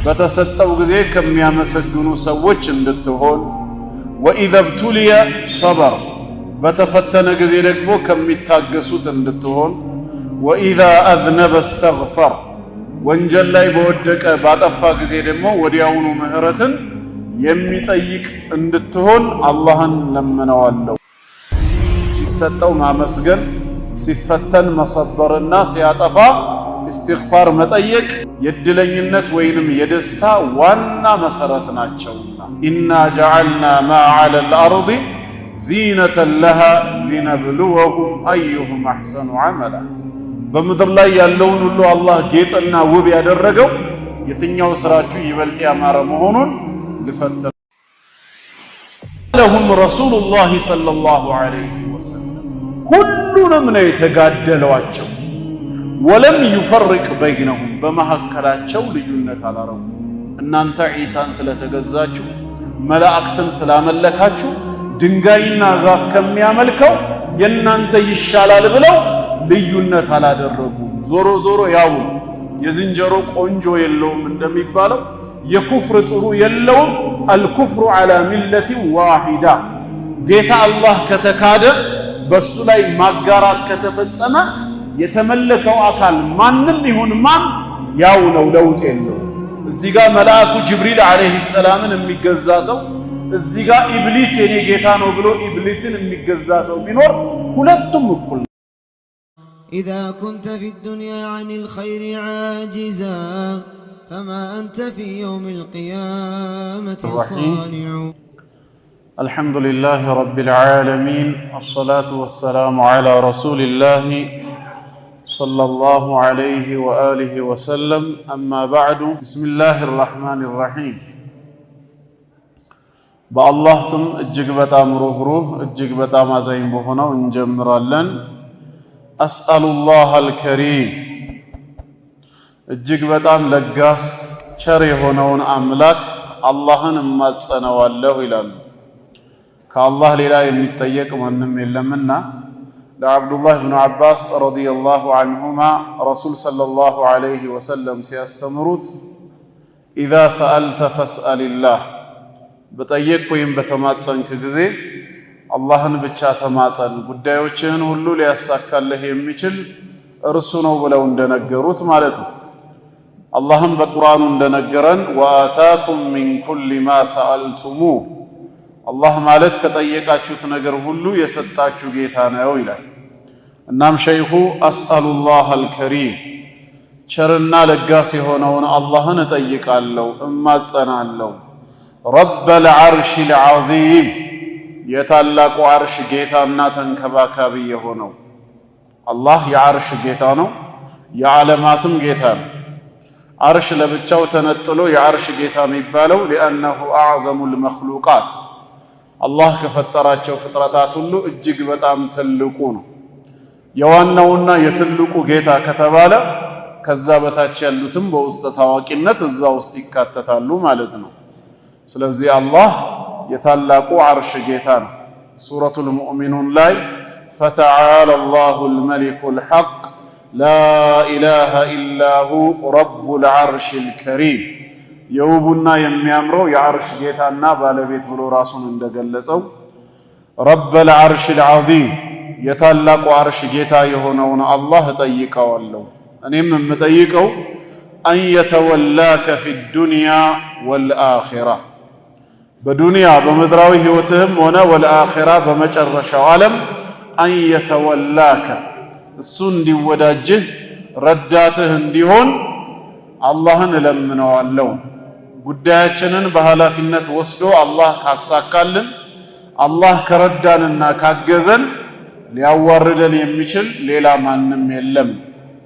በተሰጠው ጊዜ ከሚያመሰግኑ ሰዎች እንድትሆን ወኢዘ ብቱልየ ሰበር በተፈተነ ጊዜ ደግሞ ከሚታገሱት እንድትሆን ወኢዛ አዝነበ እስተግፈር ወንጀል ላይ በወደቀ ባጠፋ ጊዜ ደግሞ ወዲያውኑ ምህረትን የሚጠይቅ እንድትሆን አላህን ለምነዋለሁ። ሲሰጠው ማመስገን፣ ሲፈተን መሰበርና ሲያጠፋ እስትግፋር መጠየቅ የድለኝነት ወይንም የደስታ ዋና መሰረት ናቸውና ኢና ጀዐልና ማ ዐለል አርዲ ዚነተን ለሃ ሊነብሉወሁም አዩሁም አሕሰኑ ዐመላ በምድር ላይ ያለውን ሁሉ አላህ ጌጥና ውብ ያደረገው የትኛው ስራችሁ ይበልጥ ያማረ መሆኑን ልፈተን። ለሁም ረሱሉላህ ሰለላሁ ዐለይሂ ወሰለም ሁሉንም ነው የተጋደሏቸው። ወለም ዩፈርቅ በይነሁም በመካከላቸው ልዩነት አላረጉም። እናንተ ዒሳን ስለተገዛችሁ መላእክትን ስላመለካችሁ ድንጋይና ዛፍ ከሚያመልከው የእናንተ ይሻላል ብለው ልዩነት አላደረጉም። ዞሮ ዞሮ ያው የዝንጀሮ ቆንጆ የለውም እንደሚባለው የኩፍር ጥሩ የለውም። አልኩፍሩ ዐላ ሚለቲ ዋሂዳ ጌታ አላህ ከተካደ በሱ ላይ ማጋራት ከተፈጸመ የተመለከው አካል ማንም ይሁን ማን ያው ነው፣ ለውጥ የለው። እዚህ ጋር መልአኩ ጅብሪል ዐለይሂ ሰላምን የሚገዛ ሰው እዚህ ጋር ኢብሊስ የኔ ጌታ ነው ብሎ ኢብሊስን የሚገዛ ሰው ቢኖር ሁለቱም እኩል። إذا كنت في الدنيا عن الخير عاجزا فما أنت في يوم القيامة صانع. الحمد لله رب العالمين الصلاة والسلام على رسول الله صلى الله عليه وآله وسلم أما بعد بسم الله الرحمن الرحيم بالله سم እጅግ በጣም ሩህሩህ እጅግ በጣም አዛኝ በሆነው እንጀምራለን። አስአሉላህ አልከሪም እጅግ በጣም ለጋስ ቸር የሆነውን አምላክ አላህን እማጸነዋለሁ ይላሉ። ከአላህ ሌላ የሚጠየቅ ማንም የለምና ለአብዱላህ ብኑ አባስ ረዲየላሁ ዐንሁማ ረሱል ሰለላሁ ዐለይሂ ወሰለም ሲያስተምሩት ኢዛ ሰአልተ ፈስአልላህ በጠየቅ ወይም በተማጸንክ ጊዜ አላህን ብቻ ተማጸን፣ ጉዳዮችህን ሁሉ ሊያሳካልህ የሚችል እርሱ ነው ብለው እንደነገሩት ማለት ነው። አላህም በቁርአኑ እንደነገረን ወአታኩም ሚን ኩሊ ማ ሰአልቱሙህ አላህ ማለት ከጠየቃችሁት ነገር ሁሉ የሰጣችሁ ጌታ ነው ይላል። እናም ሸይኹ አስአሉላህ አልከሪም ቸርና ለጋስ የሆነውን አላህን እጠይቃለሁ እማጸናለሁ። ረበል ዐርሺል ዐዚም የታላቁ ዐርሽ ጌታና ተንከባካቢ የሆነው አላህ የዐርሽ ጌታ ነው፣ የዓለማትም ጌታ ነው። ዐርሽ ለብቻው ተነጥሎ የዐርሽ ጌታ የሚባለው ሊአነሁ አዕዘሙል መኽሉቃት አላህ ከፈጠራቸው ፍጥረታት ሁሉ እጅግ በጣም ትልቁ ነው። የዋናውና የትልቁ ጌታ ከተባለ ከዛ በታች ያሉትም በውስጥ ታዋቂነት እዛ ውስጥ ይካተታሉ ማለት ነው። ስለዚህ አላህ የታላቁ ዐርሽ ጌታ ነው። ሱረቱል ሙእሚኑን ላይ ፈተዓላ አላሁል መሊኩል ሐቅ ላ ኢላሃ ኢላሁ ረቡል ዐርሺል ከሪም የውቡና የሚያምረው የዐርሽ ጌታና ባለቤት ብሎ ራሱን እንደገለጸው ረበል ዐርሺል ዐዚም የታላቁ ዐርሽ ጌታ የሆነውን አላህ እጠይቀዋለሁ። እኔም የምጠይቀው አን የተወላከ ፊ ዱንያ ወልአኺራ በዱንያ በምድራዊ ህይወትህም ሆነ ወልአኺራ በመጨረሻው ዓለም አን የተወላከ እሱ እንዲወዳጅህ ረዳትህ እንዲሆን አላህን እለምነዋለሁ። ጉዳያችንን በኃላፊነት ወስዶ አላህ ካሳካልን አላህ ከረዳንና ካገዘን ሊያዋርደን የሚችል ሌላ ማንም የለም።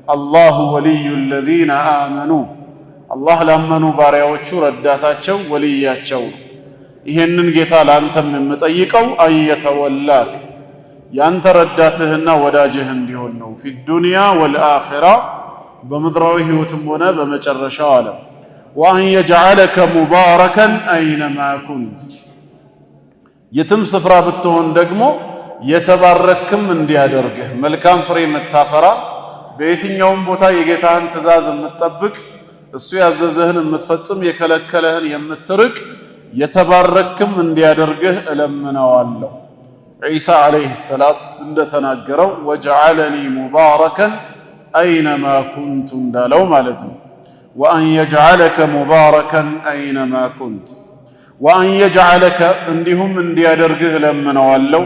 አላሁ ወልዩ ለዚነ አመኑ አላህ ላመኑ ባሪያዎቹ ረዳታቸው ወልያቸው። ይሄንን ጌታ ላንተም የምጠይቀው አን የተወላክ ያንተ ረዳትህና ወዳጅህ እንዲሆን ነው። ፊ ዱንያ ወልአኺራ በምድራዊ ህይወትም ሆነ በመጨረሻው ዓለም። ወአን የጅዐለከ ሙባረከን አይነማ ኩንት የትም ስፍራ ብትሆን ደግሞ የተባረክም እንዲያደርግህ መልካም ፍሬ የምታፈራ በየትኛውም ቦታ የጌታህን ትእዛዝ የምትጠብቅ እሱ ያዘዘህን የምትፈጽም የከለከለህን የምትርቅ የተባረክም እንዲያደርግህ እለምነዋለሁ። ዒሳ ዓለይሂ ሰላም እንደተናገረው ወጀዐለኒ ሙባረከን አይነማ ኩንቱ እንዳለው ማለት ነው። ወአን የጅዐለከ ሙባረከን አይነማ ኩንት ወአን የጅዐለከ እንዲሁም እንዲያደርግህ እለምነዋለሁ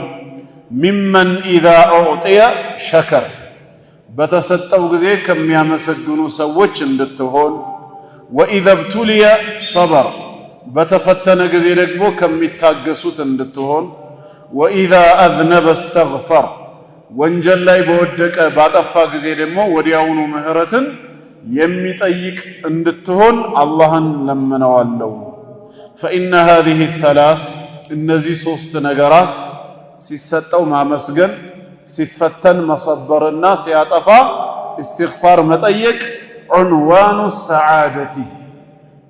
ሚመን ኢዛ ኡዕጢየ ሸከር በተሰጠው ጊዜ ከሚያመሰግኑ ሰዎች እንድትሆን፣ ወኢዘ ብቱልየ ሰበር በተፈተነ ጊዜ ደግሞ ከሚታገሱት እንድትሆን፣ ወኢዛ አዝነበ እስተግፈር ወንጀል ላይ በወደቀ ባጠፋ ጊዜ ደግሞ ወዲያውኑ ምህረትን የሚጠይቅ እንድትሆን አላህን ለምነዋለሁ። ፈኢነ ሃዚሂ ሰላስ እነዚህ ሶስት ነገራት ሲሰጠው ማመስገን፣ ሲፈተን መሰበርና ሲያጠፋ እስትግፋር መጠየቅ ዑንዋኑ ሰዓደቲ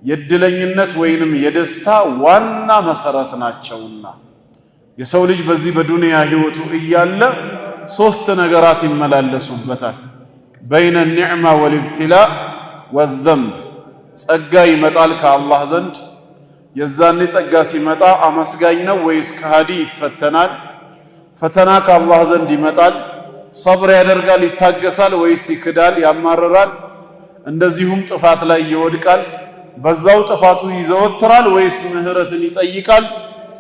የድለኝነት ወይንም የደስታ ዋና መሰረት ናቸውና የሰው ልጅ በዚህ በዱንያ ህይወቱ እያለ ሶስት ነገራት ይመላለሱበታል። በይነ ኒዕማ ወልኢብትላእ ወዘንብ ጸጋ ይመጣል ከአላህ ዘንድ። የዛኔ ጸጋ ሲመጣ አመስጋኝ ነው ወይስ ከሃዲ ይፈተናል። ፈተና ከአላህ ዘንድ ይመጣል። ሰብር ያደርጋል ይታገሳል ወይስ ይክዳል ያማርራል። እንደዚሁም ጥፋት ላይ ይወድቃል። በዛው ጥፋቱ ይዘወትራል ወይስ ምህረትን ይጠይቃል።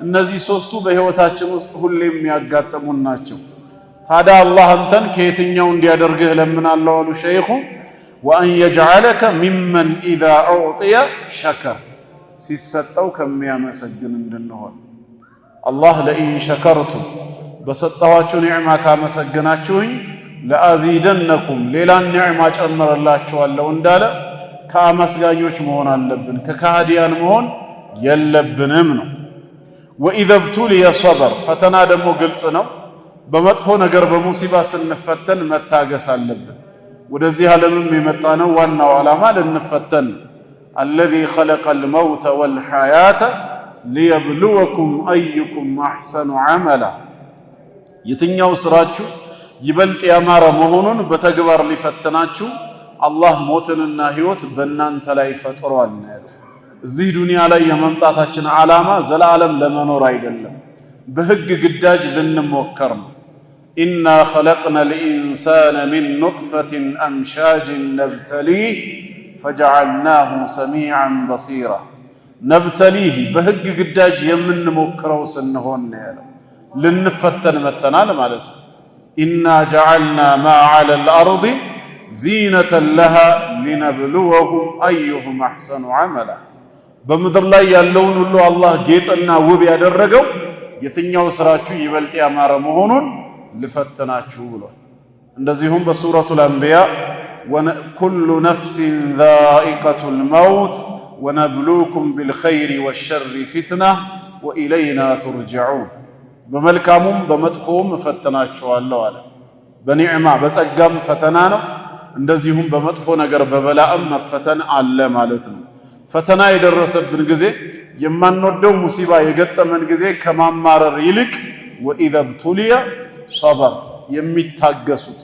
እነዚህ ሶስቱ በህይወታችን ውስጥ ሁሌም የሚያጋጥሙን ናቸው። ታዲያ አላህ አንተን ከየትኛው እንዲያደርግህ ለምናለው አሉ ሸይኹ። ወአን የጅዐለከ ሚመን ኢዛ ኡዕጢየ ሸከር ሲሰጠው ከሚያመሰግን እንድንሆን። አላህ ለኢን ሸከርቱም በሰጠኋችሁ ኒዕማ ካመሰገናችሁኝ ለአዚደነኩም ሌላን ኒዕማ ጨምረላችኋለሁ እንዳለ ከአመስጋኞች መሆን አለብን፣ ከካህዲያን መሆን የለብንም ነው። ወኢዘ ብቱልየ ሰበር ፈተና ደግሞ ግልጽ ነው። በመጥፎ ነገር በሙሲባ ስንፈተን መታገስ አለብን። ወደዚህ ዓለምም የመጣነው ዋናው ዓላማ ልንፈተን። አለዚ ኸለቀል መውተ ወልሐያተ ሊየብሉወኩም አዩኩም አሕሰኑ ዐመላ የትኛው ስራችሁ ይበልጥ ያማረ መሆኑን በተግባር ሊፈትናችሁ አላህ ሞትንና ህይወት በእናንተ ላይ ፈጥሯል ነው ያለው። እዚህ ዱንያ ላይ የመምጣታችን ዓላማ ዘላለም ለመኖር አይደለም፣ በህግ ግዳጅ ልንሞከር ነው። ኢና ኸለቅነል ኢንሳነ ሚን ኑጥፈትን አምሻጅን ነብተሊህ ፈጀዐልናሁ ሰሚዐን በሲራ ነብተሊህ በህግ ግዳጅ የምንሞክረው ስንሆን ነው ያለው። ልንፈተን መተናል ማለት ነው። ኢና ጀዐልና ማ ዐለል አርድ ዚነተን ለሃ ሊነብሉወሁም አዩሁም አሕሰኑ ዐመላ በምድር ላይ ያለውን ሁሉ አላህ ጌጥና ውብ ያደረገው የትኛው ስራችሁ ይበልጥ ያማረ መሆኑን ልፈትናችሁ ብሏል። እንደዚሁም በሱረቱል አንቢያ ኩሉ ነፍሲን ዛኢቀቱል መውት ወነብሉኩም ቢልኸይሪ ወሸሪ ፊትና ወኢለይና ቱርጀዑን በመልካሙም በመጥፎም እፈትናችኋለሁ አለ። በኒዕማ በጸጋም ፈተና ነው፣ እንደዚሁም በመጥፎ ነገር በበላእም መፈተን አለ ማለት ነው። ፈተና የደረሰብን ጊዜ የማንወደው ሙሲባ የገጠመን ጊዜ ከማማረር ይልቅ ወኢዘ ብቱልየ ሰበር የሚታገሱት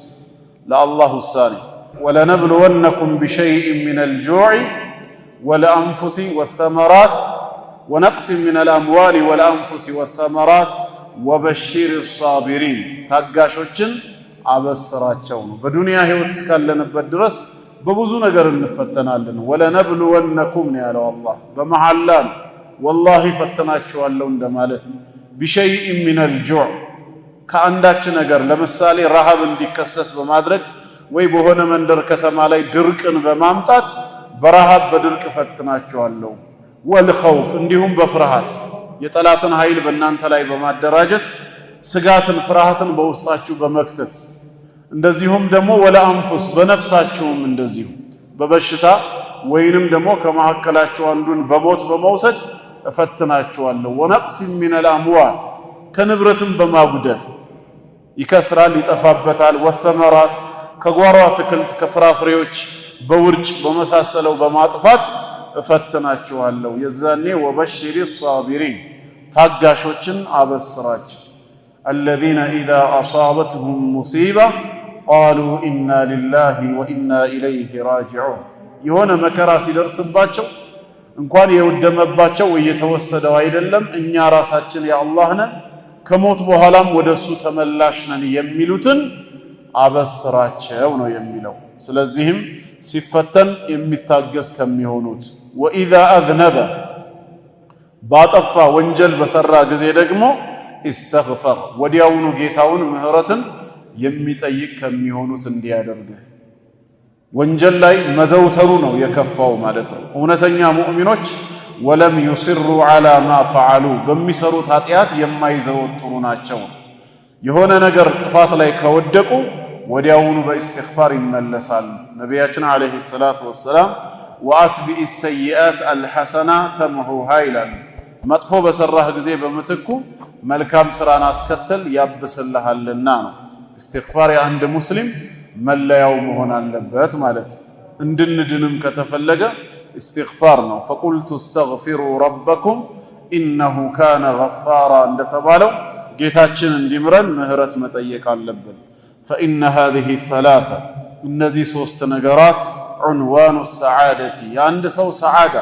ለአላህ ውሳኔ ወለነብልወነኩም ቢሸይኢን ሚነል ጁዕ ወልአንፉሲ ወተመራት ወነቅሲን ሚነል አምዋሊ ወልአንፉሲ ወተመራት ወበሺር ሳቢሪን ታጋሾችን አበስራቸው ነው። በዱንያ ህይወት እስካለንበት ድረስ በብዙ ነገር እንፈተናለን። ወለነብልወነኩም ነው ያለው አላህ በመሐላ ነው። ወላሂ ፈተናችኋለሁ እንደማለት ነው። ቢሸይኢን ሚነል ጁዕ ከአንዳች ነገር ለምሳሌ ረሃብ እንዲከሰት በማድረግ ወይ በሆነ መንደር ከተማ ላይ ድርቅን በማምጣት በረሃብ በድርቅ ፈትናችኋለሁ። ወልኸውፍ እንዲሁም በፍርሃት የጠላትን ኃይል በእናንተ ላይ በማደራጀት ስጋትን ፍርሃትን በውስጣችሁ በመክተት እንደዚሁም ደግሞ ወለአንፉስ በነፍሳችሁም እንደዚሁ በበሽታ ወይንም ደግሞ ከመካከላችሁ አንዱን በሞት በመውሰድ እፈትናችኋለሁ። ወነቅስ ሚነል አምዋል ከንብረትም በማጉደል ይከስራል ይጠፋበታል። ወተመራት ከጓሮ አትክልት ከፍራፍሬዎች በውርጭ በመሳሰለው በማጥፋት እፈትናችኋለሁ። የዛኔ ወበሽሪ ሳቢሪን ታጋሾችን አበስራቸው። አለዚነ ኢዛ አሳበትሁም ሙሲባ ቃሉ ኢና ሊላሂ ወኢና ኢለይሂ ራጂዑን የሆነ መከራ ሲደርስባቸው እንኳን የወደመባቸው የተወሰደው አይደለም እኛ ራሳችን የአላህ ነን ከሞት በኋላም ወደሱ ተመላሽ ነን የሚሉትን አበስራቸው ነው የሚለው። ስለዚህም ሲፈተን የሚታገስ ከሚሆኑት ወኢዛ አዝነበ ባጠፋ ወንጀል በሰራ ጊዜ ደግሞ ኢስተግፈር ወዲያውኑ ጌታውን ምህረትን የሚጠይቅ ከሚሆኑት እንዲያደርግ ወንጀል ላይ መዘውተሩ ነው የከፋው ማለት ነው። እውነተኛ ሙእሚኖች ወለም ይስሩ ዐላ ማ ፈዐሉ በሚሰሩት ኃጢአት የማይዘወትሩ ናቸው። የሆነ ነገር ጥፋት ላይ ከወደቁ ወዲያውኑ በኢስቲግፋር ይመለሳል። ነቢያችን አለይሂ ሰላቱ ወሰላም ወአትቢኢ ሰይአት አልሐሰና ተምሁሃ ይላል። መጥፎ በሰራህ ጊዜ በምትኩ መልካም ስራን አስከተል ያብስልሃልና ነው። ኢስቲግፋር የአንድ ሙስሊም መለያው መሆን አለበት ማለት ነው። እንድንድንም ከተፈለገ ኢስቲግፋር ነው። ፈቁልቱ እስተግፊሩ ረበኩም ኢነሁ ካነ ገፋራ እንደተባለው ጌታችን እንዲምረን ምህረት መጠየቅ አለብን። ፈኢነ ሃዚሂ ሰላሳ እነዚህ ሶስት ነገራት ዑንዋኑ ሰዓደቲ የአንድ ሰው ሰዓዳ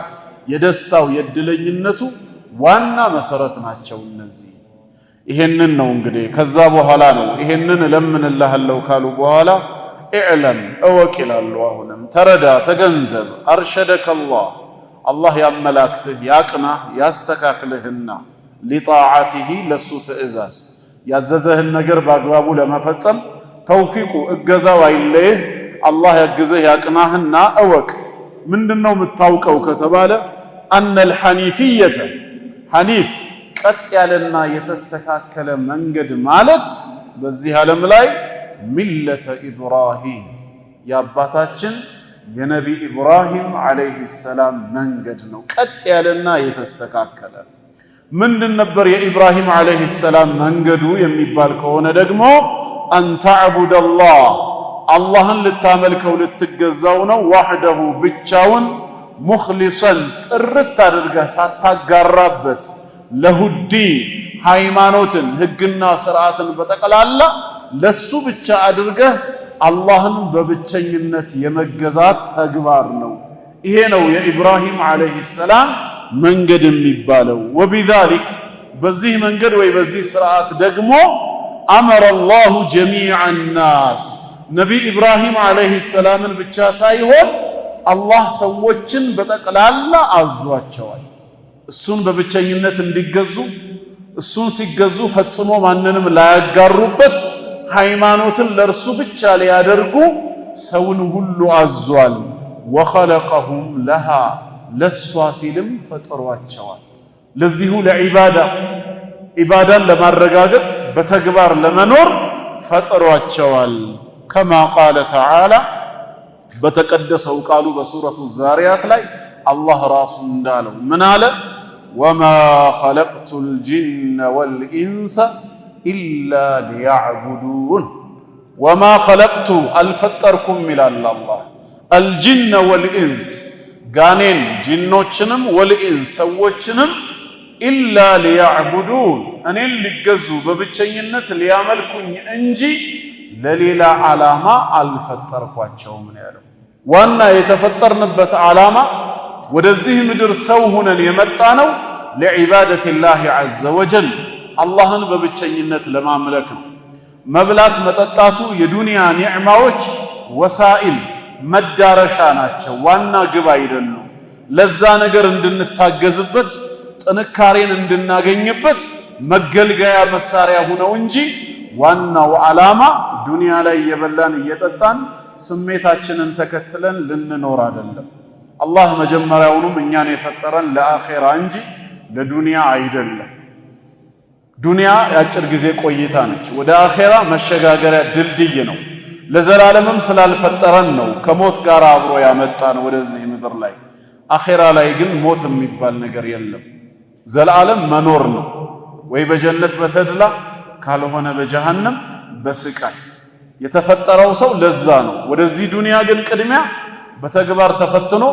የደስታው የድለኝነቱ ዋና መሰረት ናቸው። እነዚህ ይሄንን ነው እንግዲህ ከዛ በኋላ ነው ይሄንን እለምንልሃለሁ ካሉ በኋላ ኢዕለም እወቅ ይላሉ። አሁንም ተረዳ ተገንዘብ አርሸደከ አላህ ያመላክትህ ያቅናህ ያስተካክልህና ሊጣዓቲሂ ለሱ ትእዛዝ ያዘዘህን ነገር በአግባቡ ለመፈጸም ተውፊቁ እገዛው አይለይህ አላህ ያግዝህ ያቅናህና እወቅ። ምንድነው የምታውቀው ከተባለ አነል ሐኒፊየተ ሐኒፍ ቀጥ ያለና የተስተካከለ መንገድ ማለት በዚህ ዓለም ላይ ሚለተ ኢብራሂም የአባታችን የነቢ ኢብራሂም አለይሂ ሰላም መንገድ ነው። ቀጥ ያለና የተስተካከለ ምንድን ነበር የኢብራሂም አለይሂ ሰላም መንገዱ የሚባል ከሆነ ደግሞ አንተዕቡደላህ አላህን ልታመልከው ልትገዛው ነው። ዋህደሁ ብቻውን ሙኽሊሰን ጥርት አድርገህ ሳታጋራበት ለሁዲን ሃይማኖትን ህግና ስርዓትን በጠቅላላ ለሱ ብቻ አድርገህ አላህን በብቸኝነት የመገዛት ተግባር ነው። ይሄ ነው የኢብራሂም አለይሂ ሰላም መንገድ የሚባለው። ወቢዛሊክ በዚህ መንገድ ወይ በዚህ ስርዓት ደግሞ አመረ አላሁ ጀሚዐ ናስ ነቢ ኢብራሂም አለይሂ ሰላምን ብቻ ሳይሆን አላህ ሰዎችን በጠቅላላ አዟቸዋል። እሱን በብቸኝነት እንዲገዙ እሱን ሲገዙ ፈጽሞ ማንንም ላያጋሩበት ሃይማኖትን ለእርሱ ብቻ ሊያደርጉ ሰውን ሁሉ አዟል። ወኸለቀሁም ለሃ ለሷ ሲልም ፈጥሯቸዋል። ለዚሁ ለዒባዳ ኢባዳን ለማረጋገጥ በተግባር ለመኖር ፈጥሯቸዋል። ከማ ቃለ ተዓላ በተቀደሰው ቃሉ በሱረቱ ዛሪያት ላይ አላህ ራሱ እንዳለው ምን አለ? ወማ ኸለቅቱል ጂነ ወልኢንሰ ኢላ ሊያዕቡዱን ወማ ኸለቅቱ አልፈጠርኩም ይላል አላህ አልጂነ ወልኢንስ ጋኔን ጂኖችንም ወልኢንስ ሰዎችንም ኢላ ሊያዕቡዱን እኔን ሊገዙ በብቸኝነት ሊያመልኩኝ እንጂ ለሌላ ዓላማ አልፈጠርኳቸውም ነው ያለው። ዋና የተፈጠርንበት ዓላማ ወደዚህ ምድር ሰው ሆነን የመጣ ነው ለዒባደቲላሂ ዐዘ ወጀል አላህን በብቸኝነት ለማምለክ ነው። መብላት መጠጣቱ የዱንያ ኒዕማዎች ወሳኢል መዳረሻ ናቸው፣ ዋና ግብ አይደሉም። ለዛ ነገር እንድንታገዝበት ጥንካሬን እንድናገኝበት መገልገያ መሳሪያ ሆነው እንጂ ዋናው ዓላማ ዱንያ ላይ እየበላን እየጠጣን ስሜታችንን ተከትለን ልንኖር አይደለም። አላህ መጀመሪያውኑም እኛን የፈጠረን ለአኼራ እንጂ ለዱንያ አይደለም። ዱንያ የአጭር ጊዜ ቆይታ ነች፣ ወደ አኼራ መሸጋገሪያ ድልድይ ነው። ለዘላለምም ስላልፈጠረን ነው ከሞት ጋር አብሮ ያመጣን ወደዚህ ምድር ላይ። አኼራ ላይ ግን ሞት የሚባል ነገር የለም። ዘላለም መኖር ነው፣ ወይ በጀነት በተድላ ካልሆነ በጀሃነም በስቃይ። የተፈጠረው ሰው ለዛ ነው። ወደዚህ ዱንያ ግን ቅድሚያ በተግባር ተፈትኖ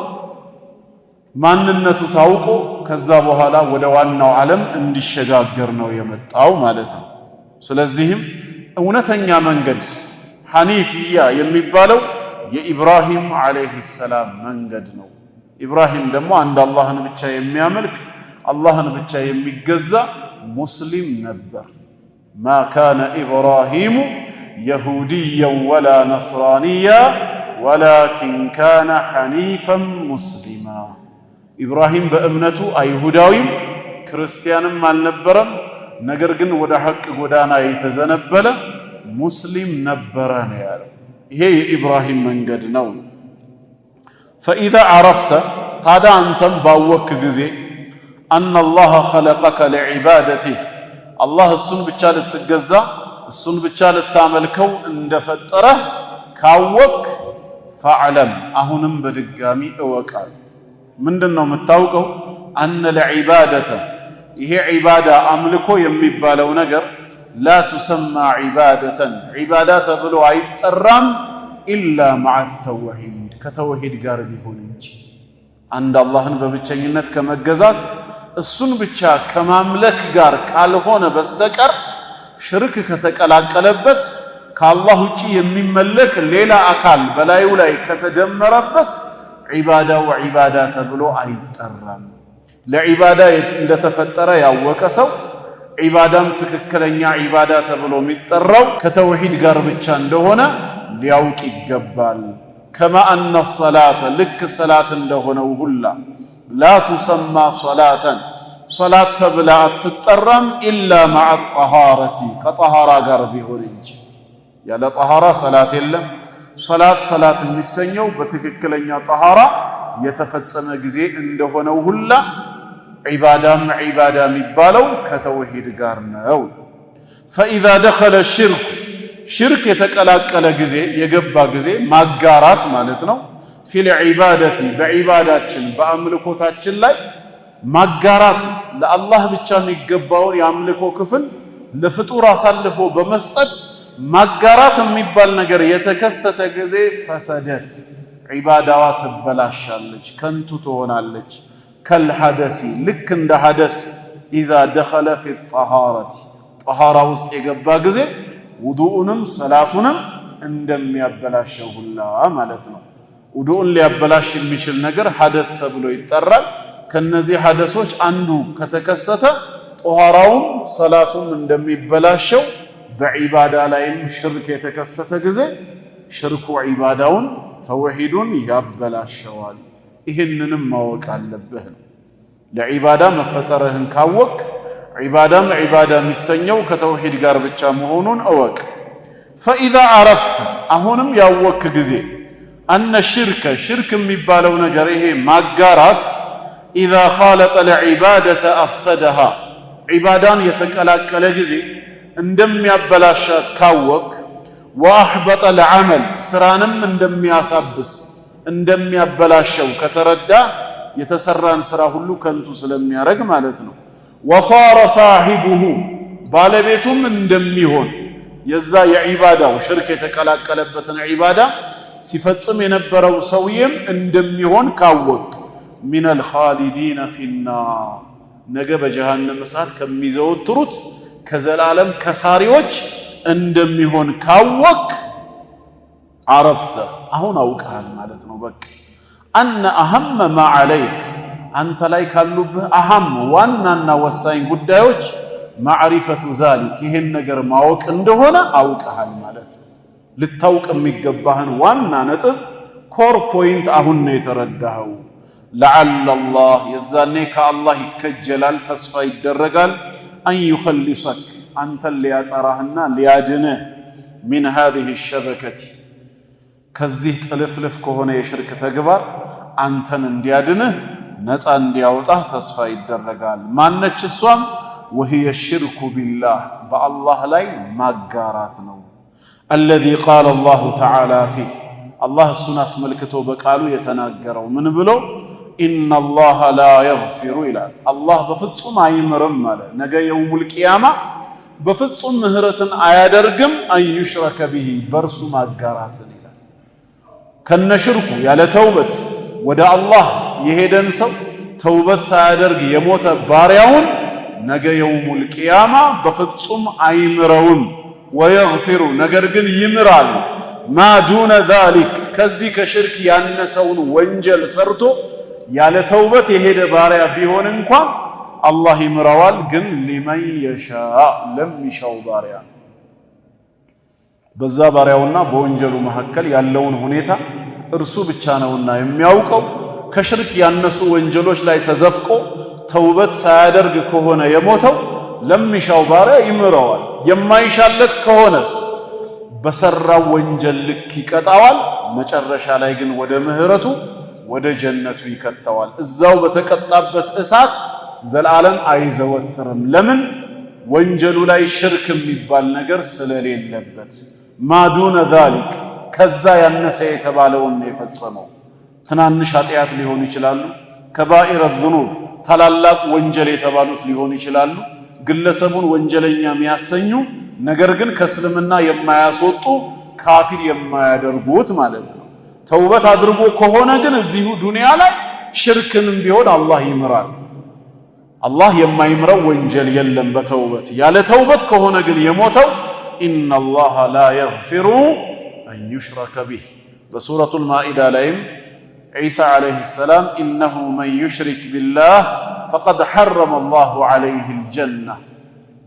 ማንነቱ ታውቆ ከዛ በኋላ ወደ ዋናው ዓለም እንዲሸጋገር ነው የመጣው ማለት ነው። ስለዚህም እውነተኛ መንገድ ሐኒፍያ የሚባለው የኢብራሂም ዓለይሂ ሰላም መንገድ ነው። ኢብራሂም ደግሞ አንድ አላህን ብቻ የሚያመልክ አላህን ብቻ የሚገዛ ሙስሊም ነበር። ማ ካነ ኢብራሂሙ የሁድያን ወላ ነስራንያ ወላኪን ካነ ሐኒፈን ሙስሊማ። ኢብራሂም በእምነቱ አይሁዳዊም ክርስቲያንም አልነበረም። ነገር ግን ወደ ሐቅ ጎዳና የተዘነበለ ሙስሊም ነበረ ነው ያለው። ይሄ የኢብራሂም መንገድ ነው። ፈኢዛ ዐረፍተ ታዲያ አንተም ባወክ ጊዜ አነ አላህ ኸለቀከ ለዒባደቲህ አላህ እሱን ብቻ ልትገዛ እሱን ብቻ ልታመልከው እንደፈጠረህ ካወክ ፈዕለም አሁንም በድጋሚ እወቃል። ምንድን ነው የምታውቀው? አነ ለዒባደተ ይሄ ዒባዳ አምልኮ የሚባለው ነገር ላ ቱሰማ ዒባደተን ዒባዳ ተብሎ አይጠራም ኢላ መዓ ተውሒድ ከተውሒድ ጋር ቢሆን እንጂ። አንድ አላህን በብቸኝነት ከመገዛት እሱን ብቻ ከማምለክ ጋር ካልሆነ በስተቀር ሽርክ ከተቀላቀለበት ከአላህ ውጪ የሚመለክ ሌላ አካል በላዩ ላይ ከተደመረበት ዒባዳው ዒባዳ ተብሎ አይጠራም። ለዒባዳ እንደተፈጠረ ያወቀ ሰው ዒባዳም ትክክለኛ ዒባዳ ተብሎ የሚጠራው ከተውሒድ ጋር ብቻ እንደሆነ ሊያውቅ ይገባል። ከማ አነ ሰላተ ልክ ሰላት እንደሆነው ሁላ ላ ቱሰማ ሰላተን ሰላት ተብላ አትጠራም ኢላ መዓ ጠሃረቲ ከጠሃራ ጋር ቢሆን እንጂ። ያለ ጠሃራ ሰላት የለም። ሰላት የሚሰኘው በትክክለኛ ጠሃራ የተፈጸመ ጊዜ እንደሆነው ሁላ ዒባዳም ዒባዳ የሚባለው ከተውሒድ ጋር ነው። ፈኢዛ ደኸለ ሽርኩ ሽርክ የተቀላቀለ ጊዜ የገባ ጊዜ ማጋራት ማለት ነው። ፊል ዒባደቲ በዒባዳችን በአምልኮታችን ላይ ማጋራት ለአላህ ብቻ የሚገባውን የአምልኮ ክፍል ለፍጡር አሳልፎ በመስጠት ማጋራት የሚባል ነገር የተከሰተ ጊዜ ፈሰደት ዒባዳዋ ትበላሻለች፣ ከንቱ ትሆናለች። ከልሐደሲ ልክ እንደ ሐደስ ኢዛ ደኸለ ፊ ጠሃረቲ ጠሃራ ውስጥ የገባ ጊዜ ውዱኡንም ሰላቱንም እንደሚያበላሸው ሁላ ማለት ነው። ውዱኡን ሊያበላሽ የሚችል ነገር ሐደስ ተብሎ ይጠራል። ከነዚህ ሐደሶች አንዱ ከተከሰተ ጠሃራውም ሰላቱም እንደሚበላሸው በዒባዳ ላይም ሽርክ የተከሰተ ጊዜ ሽርኩ ዒባዳውን ተውሒዱን ያበላሸዋል። ይህንንም ማወቅ አለብህ ነው። ለዒባዳ መፈጠርህን ካወቅ ዒባዳም ዒባዳ የሚሰኘው ከተውሒድ ጋር ብቻ መሆኑን እወቅ። ፈኢዛ ዐረፍተ አሁንም ያወክ ጊዜ አነ ሽርክ የሚባለው ነገር ይሄ ማጋራት ኢዛ ኻለጠ ለዒባደተ አፍሰደሃ ዒባዳን የተቀላቀለ ጊዜ እንደሚያበላሻት ካወቅ ወአሕበጠ ለዓመል ስራንም እንደሚያሳብስ እንደሚያበላሸው ከተረዳ የተሰራን ስራ ሁሉ ከንቱ ስለሚያረግ ማለት ነው። ወሳረ ሳሒቡሁ ባለቤቱም እንደሚሆን የዛ የዒባዳው ሽርክ የተቀላቀለበትን ዒባዳ ሲፈጽም የነበረው ሰውዬም እንደሚሆን ካወቅ ሚነል ኻሊዲነ ፊናር ነገ በጀሃነም እሳት ከሚዘወትሩት ከዘላለም ከሳሪዎች እንደሚሆን ካወቅ ዐረፍተ አሁን አውቀሃል ማለት ነው። በቃ አነ አሀመ ማ ዐለይክ አንተ ላይ ካሉብህ አሀም ዋናና ወሳኝ ጉዳዮች ማዕሪፈቱ ዛሊክ ይህን ነገር ማወቅ እንደሆነ አውቀሃል ማለት ነው። ልታውቅ የሚገባህን ዋና ነጥብ ኮር ፖይንት አሁን ነው የተረዳኸው። ለዓለ አላህ የዛኔ ከአላህ ይከጀላል ተስፋ ይደረጋል አን ዩኸሊሰክ አንተን ሊያጠራህና ሊያድንህ ሚን ሃዚህ ሸበከቲ ከዚህ ጥልፍልፍ ከሆነ የሽርክ ተግባር አንተን እንዲያድንህ ነፃ እንዲያወጣህ ተስፋ ይደረጋል። ማነች እሷም? ወህየ ሽርኩ ቢላህ በአላህ ላይ ማጋራት ነው። አለዚ ቃለ አላሁ ተዓላ ፊህ አላህ እሱን አስመልክቶ በቃሉ የተናገረው ምን ብሎ? ኢነላሃ ላ የግፊሩ ይላል። አላህ በፍጹም አይምርም አለ። ነገ የውሙል ቂያማ በፍጹም ምህረትን አያደርግም አን ዩሽረከ ቢሂ በእርሱ ማጋራትን ይላል። ከነሽርኩ ያለ ተውበት ወደ አላህ የሄደን ሰው ተውበት ሳያደርግ የሞተ ባሪያውን ነገ የውሙል ቂያማ በፍጹም አይምረውም። ወየግፊሩ ነገር ግን ይምራል ማ ዱነ ዛሊክ ከዚህ ከሽርክ ያነሰውን ወንጀል ሰርቶ ያለ ተውበት የሄደ ባሪያ ቢሆን እንኳን አላህ ይምረዋል። ግን ሊመን የሻ ለሚሻው ባሪያ በዛ ባሪያውና በወንጀሉ መካከል ያለውን ሁኔታ እርሱ ብቻ ነውና የሚያውቀው። ከሽርክ ያነሱ ወንጀሎች ላይ ተዘፍቆ ተውበት ሳያደርግ ከሆነ የሞተው ለሚሻው ባሪያ ይምረዋል። የማይሻለት ከሆነስ በሰራው ወንጀል ልክ ይቀጣዋል። መጨረሻ ላይ ግን ወደ ምህረቱ ወደ ጀነቱ ይከተዋል። እዛው በተቀጣበት እሳት ዘላለም አይዘወትርም። ለምን? ወንጀሉ ላይ ሽርክ የሚባል ነገር ስለሌለበት። ማዱነ ዛሊክ ከዛ ያነሰ የተባለውን የፈጸመው ትናንሽ ኃጢአት ሊሆን ይችላሉ። ከባኢረ ዙኑብ ታላላቅ ወንጀል የተባሉት ሊሆን ይችላሉ። ግለሰቡን ወንጀለኛ የሚያሰኙ ነገር ግን ከእስልምና የማያስወጡ ካፊር የማያደርጉት ማለት ነው። ተውበት አድርጎ ከሆነ ግን እዚሁ ዱንያ ላይ ሽርክንም ቢሆን አላህ ይምራል። አላህ የማይምረው ወንጀል የለም በተውበት። ያለ ተውበት ከሆነ ግን የሞተው ኢነላሃ ላ የግፊሩ አን ዩሽረከ ቢህ በሱረቱል ማኢዳ ላይም ዒሳ ዓለይሂ ሰላም ኢነሁ መን ዩሽሪክ ቢላህ ፈቀድ ሐረመ አላሁ ዓለይሂል ጀና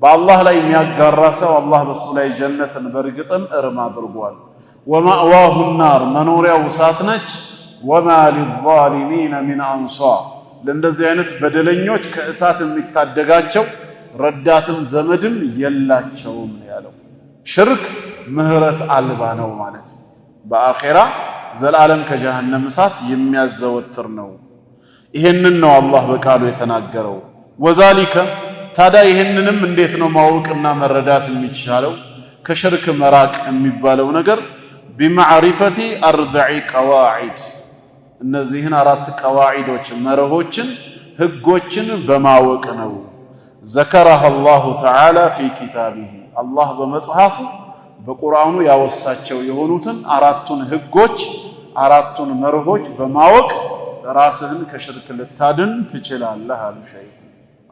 በአላህ ላይ የሚያጋራ ሰው አላህ በሱ ላይ ጀነትን በርግጥም እርም አድርጓል። ወማእዋሁ ናር መኖሪያው እሳት ነች። ወማ ሊዛሊሚነ ሚን አንሳር ለእንደዚህ አይነት በደለኞች ከእሳት የሚታደጋቸው ረዳትም ዘመድም የላቸውም ያለው። ሽርክ ምህረት አልባ ነው ማለት ነው። በአኼራ ዘላለም ከጀሃነም እሳት የሚያዘወትር ነው። ይሄንን ነው አላህ በቃሉ የተናገረው። ወዛሊከ ታዲያ ይሄንንም እንዴት ነው ማወቅና መረዳት የሚቻለው? ከሽርክ መራቅ የሚባለው ነገር ቢማዕሪፈቲ አርበዒ ቀዋዒድ እነዚህን 4 ቀዋዒዶች መርሆችን ህጎችን በማወቅ ነው። ዘከረሃ አላሁ ተዓላ ፊ ኪታቢሂ አላህ በመጽሐፉ በቁርአኑ ያወሳቸው የሆኑትን 4ቱን ህጎች 4ቱን መርሆች በማወቅ ራስህን ከሽርክ ልታድን ትችላለህ አሉ ሸይኹ።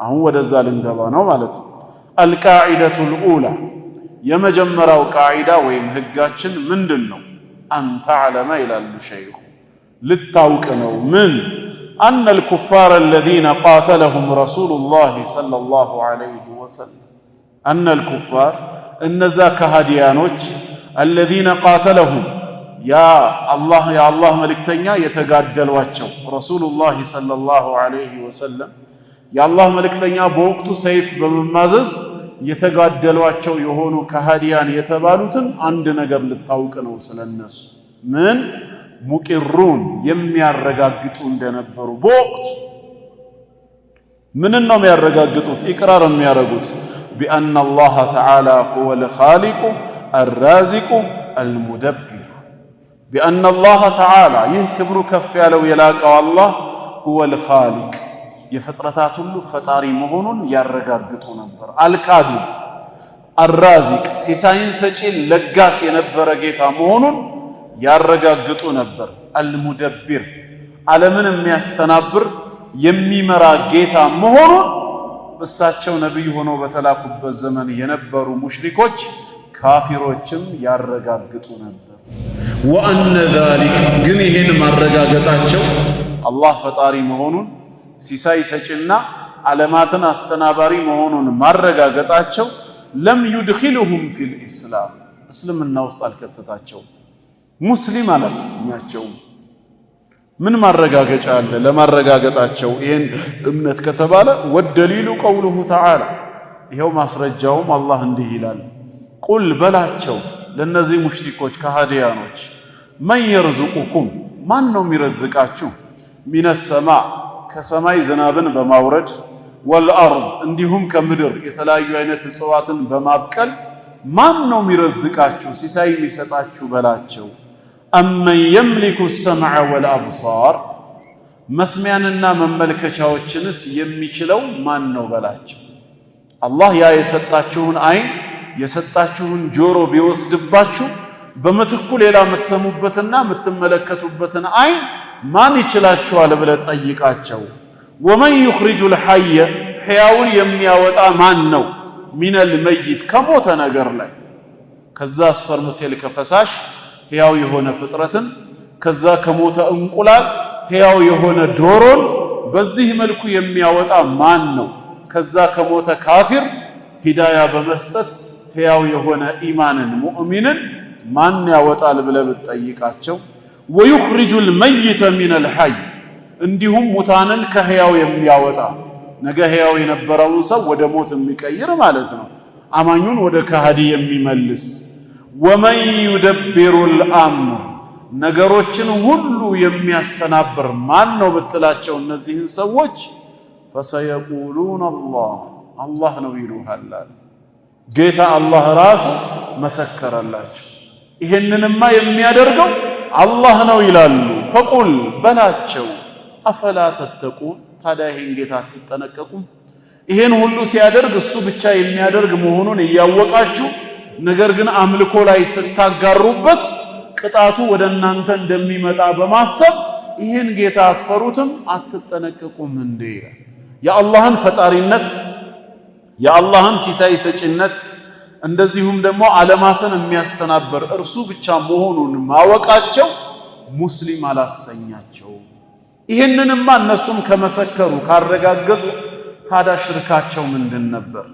አሁን ወደዛ ልንገባ ነው ማለት ነው። አልቃዒደቱል ኡላ የመጀመሪያው ቃዒዳ ወይም ህጋችን ምንድን ነው? አንተ ዓለመ ይላሉ ሸይኹ ልታውቅ ነው። ምን? አነ አልኩፋር አለዚነ ቃተለሁም ረሱሉላህ ሰለላሁ ዐለይሂ ወሰለም አነ አልኩፋር እነዛ ከሃዲያኖች አለዚነ ቃተለሁም የአላህ መልእክተኛ የተጋደሏቸው ረሱሉላህ ሰለላሁ ዐለይሂ ወሰለም የአላህ መልእክተኛ በወቅቱ ሰይፍ በመማዘዝ የተጋደሏቸው የሆኑ ከሃዲያን የተባሉትን አንድ ነገር ልታውቅ ነው ስለነሱ። ምን? ሙቂሩን የሚያረጋግጡ እንደነበሩ በወቅቱ ምንን ነው የሚያረጋግጡት? ኢቅራር የሚያረጉት ቢአነ አላህ ተዓላ ሁወል ኻሊቁ አራዚቁ አልሙደቢር ቢአነ አላህ ተዓላ ይህ ክብሩ ከፍ ያለው የላቀው አላህ ሁወል ኻሊቅ የፍጥረታት ሁሉ ፈጣሪ መሆኑን ያረጋግጡ ነበር። አልካዱ አራዚቅ ሲሳይን ሰጪ ለጋስ የነበረ ጌታ መሆኑን ያረጋግጡ ነበር። አልሙደቢር ዓለምን የሚያስተናብር የሚመራ ጌታ መሆኑን እሳቸው ነቢይ ሆነው በተላኩበት ዘመን የነበሩ ሙሽሪኮች ካፊሮችም ያረጋግጡ ነበር። ወአነ ዛሊክ ግን ይሄን ማረጋገጣቸው አላህ ፈጣሪ መሆኑን ሲሳይ ሰጪና ዓለማትን አስተናባሪ መሆኑን ማረጋገጣቸው ለም ዩድኺልሁም ፊል ኢስላም እስልምና ውስጥ አልከተታቸውም። ሙስሊም አላስኛቸውም። ምን ማረጋገጫ አለ ለማረጋገጣቸው ይሄን እምነት ከተባለ? ወደሊሉ ቀውሉሁ ተዓላ ይኸው ማስረጃውም አላህ እንዲህ ይላል፣ ቁል በላቸው ለነዚህ ሙሽሪኮች ከሃዲያኖች፣ መን የርዙቁኩም ማን ነው የሚረዝቃችሁ? ሚነ ሰማ ከሰማይ ዝናብን በማውረድ ወልአርድ እንዲሁም ከምድር የተለያዩ አይነት እጽዋትን በማብቀል ማን ነው የሚረዝቃችሁ ሲሳይ የሚሰጣችሁ በላቸው። አመን የምሊኩ ሰምዐ ወልአብሳር መስሚያንና መመልከቻዎችንስ የሚችለው ማን ነው በላቸው። አላህ ያ የሰጣችሁን አይን የሰጣችሁን ጆሮ ቢወስድባችሁ በምትኩ ሌላ የምትሰሙበትና የምትመለከቱበትን አይን ማን ይችላችኋል ብለህ ጠይቃቸው። ወመን ዩኽሪጁል ሐየ ሕያውን የሚያወጣ ማን ነው? ሚነል መይት ከሞተ ነገር ላይ ከዛ ስፐርም ሴል ከፈሳሽ ሕያው የሆነ ፍጥረትን ከዛ ከሞተ እንቁላል ሕያው የሆነ ዶሮን በዚህ መልኩ የሚያወጣ ማን ነው? ከዛ ከሞተ ካፊር ሂዳያ በመስጠት ሕያው የሆነ ኢማንን ሙእሚንን ማን ያወጣል ብለህ ብትጠይቃቸው ወዩኽሪጁል መይተ ሚነል ሐይ እንዲሁም ሙታንን ከሕያው የሚያወጣ ነገ ሕያው የነበረውን ሰው ወደ ሞት የሚቀይር ማለት ነው። አማኙን ወደ ከሃዲ የሚመልስ ወመን ዩደቢሩል አምር ነገሮችን ሁሉ የሚያስተናብር ማን ነው ብትላቸው እነዚህን ሰዎች ፈሰየቁሉነ አላህ ነው ይሉሃል። ጌታ አላህ ራሱ መሰከረላቸው። ይሄንንማ የሚያደርገው አላህ ነው ይላሉ። ፈቁል በላቸው አፈላ ተተቁን ታዲያ ይሄን ጌታ አትጠነቀቁም? ይሄን ሁሉ ሲያደርግ እሱ ብቻ የሚያደርግ መሆኑን እያወቃችሁ ነገር ግን አምልኮ ላይ ስታጋሩበት ቅጣቱ ወደ እናንተ እንደሚመጣ በማሰብ ይሄን ጌታ አትፈሩትም? አትጠነቀቁም እንዴ? የአላህን ፈጣሪነት የአላህን ሲሳይ ሰጪነት እንደዚሁም ደግሞ ዓለማትን የሚያስተናብር እርሱ ብቻ መሆኑን ማወቃቸው ሙስሊም አላሰኛቸው። ይሄንንማ እነሱም ከመሰከሩ ካረጋገጡ ታዲያ ሽርካቸው ምንድን ነበር?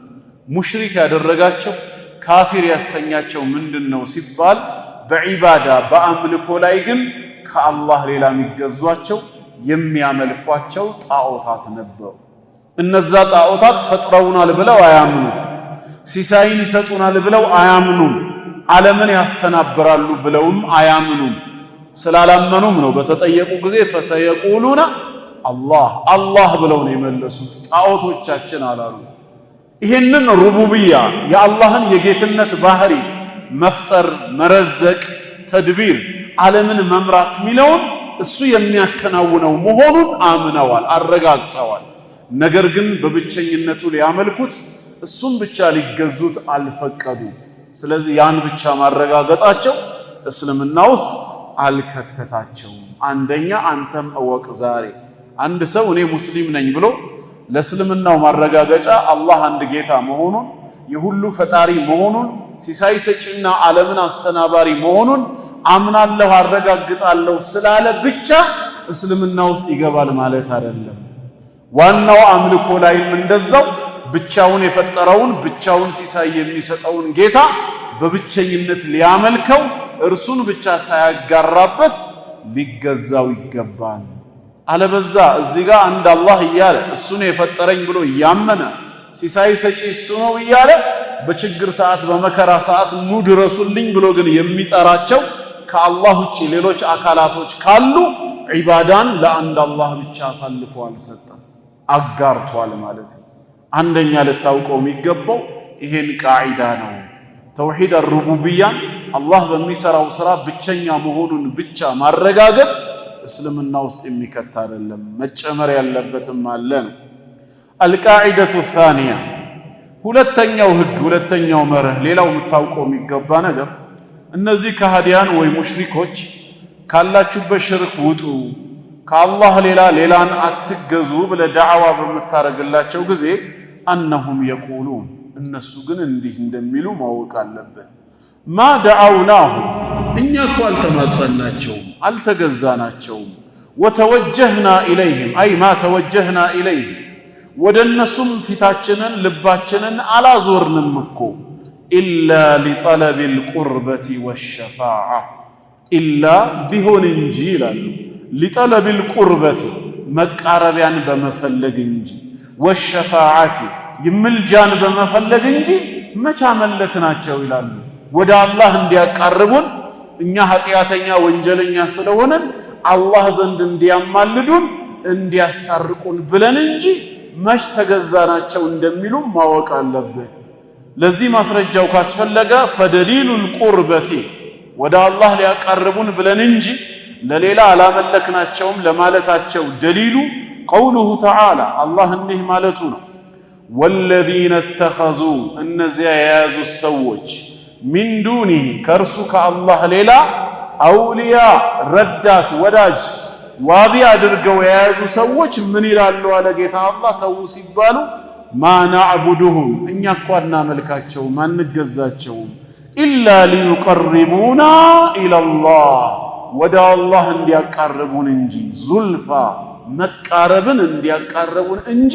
ሙሽሪክ ያደረጋቸው ካፊር ያሰኛቸው ምንድነው ሲባል በዒባዳ በአምልኮ ላይ ግን ከአላህ ሌላ የሚገዟቸው የሚያመልኳቸው ጣዖታት ነበሩ። እነዛ ጣዖታት ፈጥረውናል ብለው አያምኑ፣ ሲሳይን ይሰጡናል ብለው አያምኑም፣ ዓለምን ያስተናብራሉ ብለውም አያምኑም። ስላላመኑም ነው በተጠየቁ ጊዜ ፈሰየቁሉነ አላህ ብለው ነው የመለሱት። ጣዖቶቻችን አላሉ። ይህንን ሩቡብያ የአላህን የጌትነት ባህሪ መፍጠር፣ መረዘቅ፣ ተድቢር፣ ዓለምን መምራት የሚለውን እሱ የሚያከናውነው መሆኑን አምነዋል፣ አረጋግጠዋል። ነገር ግን በብቸኝነቱ ሊያመልኩት እሱም ብቻ ሊገዙት አልፈቀዱ። ስለዚህ ያን ብቻ ማረጋገጣቸው እስልምና ውስጥ አልከተታቸውም። አንደኛ አንተም እወቅ ዛሬ አንድ ሰው እኔ ሙስሊም ነኝ ብሎ ለእስልምናው ማረጋገጫ አላህ አንድ ጌታ መሆኑን የሁሉ ፈጣሪ መሆኑን ሲሳይ ሰጪና ዓለምን አስተናባሪ መሆኑን አምናለሁ አረጋግጣለሁ ስላለ ብቻ እስልምና ውስጥ ይገባል ማለት አይደለም። ዋናው አምልኮ ላይም እንደዛው ብቻውን የፈጠረውን ብቻውን ሲሳይ የሚሰጠውን ጌታ በብቸኝነት ሊያመልከው እርሱን ብቻ ሳያጋራበት ሊገዛው ይገባል። አለበዛ እዚህ ጋር አንድ አላህ እያለ እሱን የፈጠረኝ ብሎ እያመነ ሲሳይ ሰጪ እሱ ነው እያለ በችግር ሰዓት በመከራ ሰዓት ኑ ድረሱልኝ ብሎ ግን የሚጠራቸው ከአላህ ውጪ ሌሎች አካላቶች ካሉ ዒባዳን ለአንድ አላህ ብቻ አሳልፎ አልሰጠም፣ አጋርቷል ማለት ነው። አንደኛ ልታውቀው የሚገባው ይሄን ቃዒዳ ነው። ተውሂድ አልሩቡብያን አላህ በሚሰራው ስራ ብቸኛ መሆኑን ብቻ ማረጋገጥ እስልምና ውስጥ የሚከት አይደለም፣ መጨመር ያለበትም አለ ነው። አልቃዒደቱ ታኒያ ሁለተኛው ህግ፣ ሁለተኛው መርህ፣ ሌላው የምታውቀው የሚገባ ነገር እነዚህ ከሃዲያን ወይ ሙሽሪኮች ካላችሁበት ሽርክ ውጡ፣ ከአላህ ሌላን አትገዙ ብለህ ዳዕዋ በምታረግላቸው ጊዜ አነሁም የቁሉን እነሱ ግን እንዲህ እንደሚሉ ማወቅ አለብን። ማ ደዓውናሁ እኛ እኮ አልተማጸናቸውም፣ አልተገዛናቸውም። ወተወጀህና ኢለይህም አይ ማ ተወጀህና ኢለይህም ወደ እነሱም ፊታችንን ልባችንን አላዞርንም እኮ ኢላ ሊጠለቢል ቁርበቲ ወሸፋዓ ኢላ ቢሆን እንጂ ይላሉ። ሊጠለቢል ቁርበቲ መቃረቢያን በመፈለግ እንጂ፣ ወሸፋዓቲ ይምልጃን በመፈለግ እንጂ መቻ መለክናቸው ይላሉ። ወደ አላህ እንዲያቃርቡን እኛ ኃጢአተኛ ወንጀለኛ ስለሆነን አላህ ዘንድ እንዲያማልዱን እንዲያስታርቁን ብለን እንጂ መች ተገዛናቸው እንደሚሉ ማወቅ አለብን። ለዚህ ማስረጃው ካስፈለገ ፈደሊሉል ቁርበቲ ወደ አላህ ሊያቃርቡን ብለን እንጂ ለሌላ አላመለክናቸውም ለማለታቸው ደሊሉ ቀውሉሁ ተዓላ አላህ እንዲህ ማለቱ ነው። ወለዚነ ተኸዙ እነዚያ የያዙ ሰዎች ሚን ዱኒህ ከእርሱ ከአላህ ሌላ አውልያ ረዳት ወዳጅ ዋቢ አድርገው የያዙ ሰዎች ምን ይላሉ አለ ጌታ አላህ ተው ሲባሉ ማ ናዕቡዱሁም እኛ እኮ አናመልካቸውም አንገዛቸውም ኢላ ሊዩቀርቡና ኢለላህ ወደ አላህ እንዲያቃርቡን እንጂ ዙልፋ መቃረብን እንዲያቃርቡን እንጂ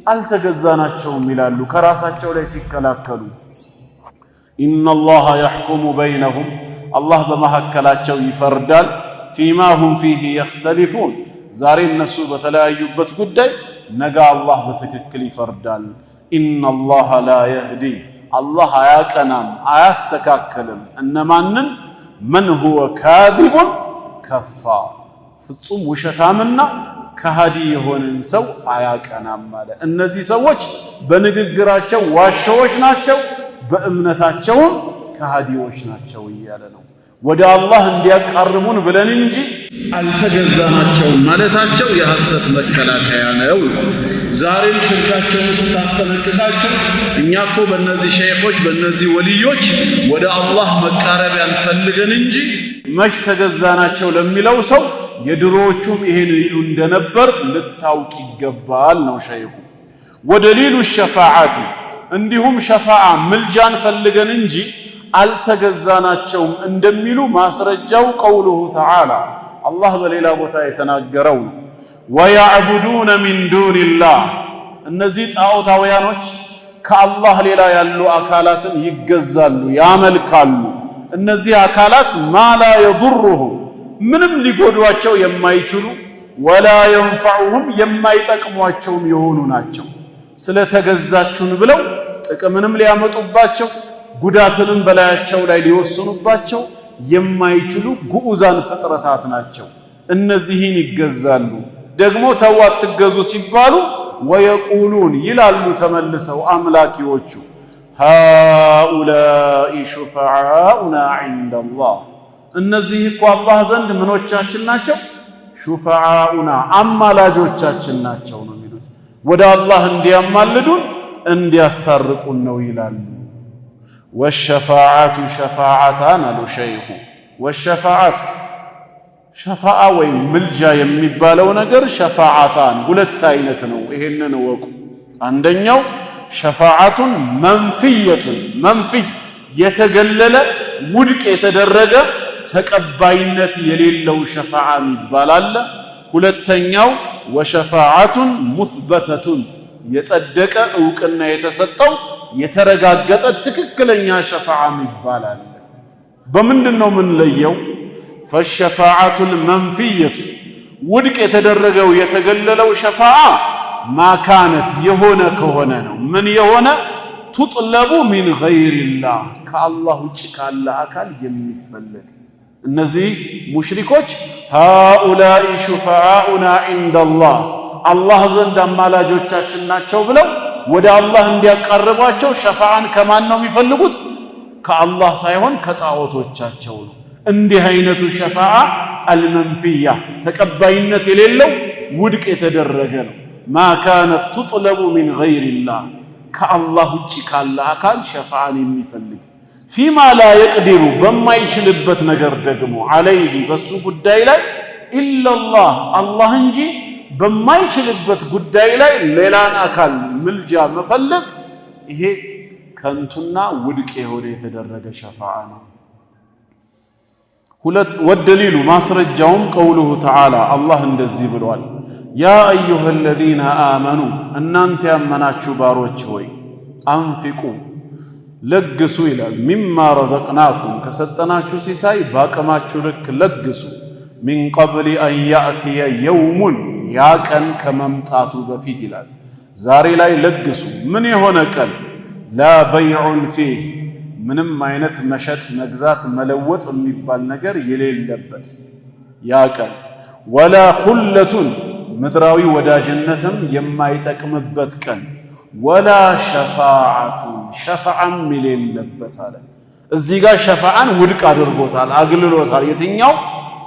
አልተገዛናቸውም ይላሉ ከራሳቸው ላይ ሲከላከሉ። ኢነላሃ የሕኩሙ በይነሁም አላህ በመካከላቸው ይፈርዳል። ፊማ ሁም ፊህ የኽተሊፉን ዛሬ እነሱ በተለያዩበት ጉዳይ ነገ አላህ በትክክል ይፈርዳል። ኢነላሃ ላ የህዲ አላህ አያቀናም አያስተካከልም እነማንን መን ሁወ ካዚቡን ከፋር ፍጹም ውሸታምና ከሃዲ የሆነን ሰው አያቀናም ማለት። እነዚህ ሰዎች በንግግራቸው ዋሻዎች ናቸው፣ በእምነታቸውም ከሃዲዎች ናቸው እያለ ነው። ወደ አላህ እንዲያቃርቡን ብለን እንጂ አልተገዛናቸውም ማለታቸው የሐሰት መከላከያ ነው። ዛሬም ሽርካቸውን ስታስጠነቅቃቸው እኛ እኮ በእነዚህ ሸይኾች በእነዚህ ወልዮች ወደ አላህ መቃረቢያን ፈልገን እንጂ መች ተገዛናቸው ለሚለው ሰው የድሮዎቹም ይሄን ይሉ እንደነበር ልታውቅ ይገባል ነው ሸይኹ። ወደሊሉ ሸፋዓቲ እንዲሁም ሸፋዓ ምልጃን ፈልገን እንጂ አልተገዛናቸውም እንደሚሉ ማስረጃው ቀውሉሁ ተዓላ አላህ በሌላ ቦታ የተናገረው ነው። ወያዕቡዱነ ሚን ዱኒላህ እነዚህ ጣዖታውያኖች ከአላህ ሌላ ያሉ አካላትን ይገዛሉ ያመልካሉ። እነዚህ አካላት ማ ላ የዱሩሁም ምንም ሊጎዷቸው የማይችሉ ወላ የንፈዑሁም የማይጠቅሟቸውም የሆኑ ናቸው። ስለተገዛችሁን ብለው ጥቅምንም ሊያመጡባቸው ጉዳትንም በላያቸው ላይ ሊወስኑባቸው የማይችሉ ግዑዛን ፍጥረታት ናቸው። እነዚህን ይገዛሉ። ደግሞ ተው አትገዙ ሲባሉ ወየቁሉን ይላሉ ተመልሰው አምላኪዎቹ ሃኡላኢ ሹፈዓኡና ዒንደላህ እነዚህ እኮ አላህ ዘንድ ምኖቻችን ናቸው? ሹፈዓኡና አማላጆቻችን ናቸው ነው የሚሉት። ወደ አላህ እንዲያማልዱን እንዲያስታርቁን ነው ይላሉ። ወሸፋዓቱ ሸፋዓታን አሉ ሸይኹ። ወሸፋዓቱ ሸፋዓ ወይም ምልጃ የሚባለው ነገር ሸፋዓታን ሁለት አይነት ነው። ይሄንን እወቁ። አንደኛው ሸፋዓቱን መንፊየቱን መንፊይ የተገለለ ውድቅ የተደረገ ተቀባይነት የሌለው ሸፋዓ ይባላል። ሁለተኛው ወሸፋዓቱን ሙስበተቱን የጸደቀ ዕውቅና የተሰጠው የተረጋገጠ ትክክለኛ ሸፋዓ ይባላል። በምንድነው ምን ለየው? ፈሸፋዓቱል መንፊየቱ ውድቅ የተደረገው የተገለለው ሸፋዓ ማካነት የሆነ ከሆነ ነው። ምን የሆነ ቱጥለቡ ሚን ገይሪላህ ከአላህ ውጭ ካለ አካል የሚፈለግ። እነዚህ ሙሽሪኮች ሃኡላኢ ሹፈዓኡና ዒንደላህ አላህ ዘንድ አማላጆቻችን ናቸው ብለው ወደ አላህ እንዲያቃርቧቸው ሸፋዓን ከማን ነው የሚፈልጉት? ከአላህ ሳይሆን ከጣዖቶቻቸው ነው። እንዲህ አይነቱ ሸፋዓ አልመንፊያ ተቀባይነት የሌለው ውድቅ የተደረገ ነው። ማ ካነት ቱጥለቡ ሚን ገይሪላህ ከአላህ ውጭ ካለ አካል ሸፋዓን የሚፈልግ ፊማ ላ የቅዲሩ በማይችልበት ነገር ደግሞ አለይህ በሱ ጉዳይ ላይ ኢለላህ አላህ እንጂ በማይችልበት ጉዳይ ላይ ሌላን አካል ምልጃ መፈለግ ይሄ ከንቱና ውድቅ የሆነ የተደረገ ሸፋዓ ነው። ወደሊሉ ማስረጃውም ቀውሉሁ ተዓላ አላህ እንደዚህ ብሏል፣ ያ አዩሃ አለዚነ አመኑ እናንተ ያመናችሁ ባሮች ሆይ አንፊቁ ለግሱ ይላል። ሚማ ረዘቅናኩም ከሰጠናችሁ ሲሳይ ባቅማችሁ ልክ ለግሱ። ሚን ቀብል አን ያእትየ የውሙን ያ ቀን ከመምጣቱ በፊት ይላል። ዛሬ ላይ ለግሱ። ምን የሆነ ቀን? ላ በይዑን ፊህ ምንም አይነት መሸጥ መግዛት መለወጥ የሚባል ነገር የሌለበት ያ ቀን። ወላ ኹለቱን ምድራዊ ወዳጅነትም የማይጠቅምበት ቀን። ወላ ሸፋዓቱን ሸፋዓም የሌለበት አለ። እዚህ ጋር ሸፋዓን ውድቅ አድርጎታል፣ አግልሎታል። የትኛው?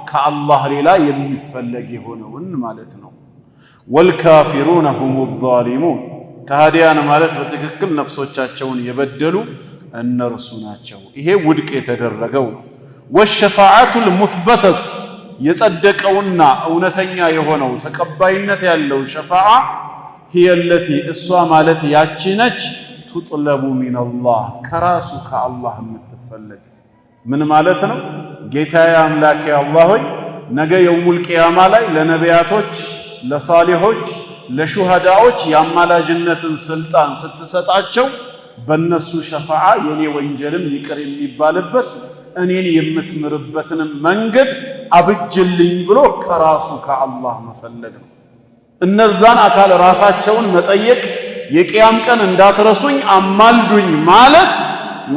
ከአላህ ሌላ የሚፈለግ የሆነውን ማለት ነው። ወልካፊሩነ ሁሙ ዛሊሙን ከሃዲያን ማለት በትክክል ነፍሶቻቸውን የበደሉ እነርሱ ናቸው። ይሄ ውድቅ የተደረገው ነው። ወሸፋዓቱል ሙስበተቱ የጸደቀውና እውነተኛ የሆነው ተቀባይነት ያለው ሸፋዓ هي التي እሷ ማለት ያቺ ነች ቱጥለቡ ሚነላህ ከራሱ ከአላህ የምትፈለግ ሲፈለግ ምን ማለት ነው? ጌታዬ አምላኬ አላህ ሆይ ነገ የውሙል ቂያማ ላይ ለነቢያቶች፣ ለሳሊሖች፣ ለሹሃዳዎች የአማላጅነትን ስልጣን ስትሰጣቸው በእነሱ ሸፋዓ የኔ ወንጀልም ይቅር የሚባልበት እኔን የምትምርበትን መንገድ አብጅልኝ ብሎ ከራሱ ከአላህ መፈለግ ነው። እነዛን አካል ራሳቸውን መጠየቅ የቂያም ቀን እንዳትረሱኝ አማልዱኝ ማለት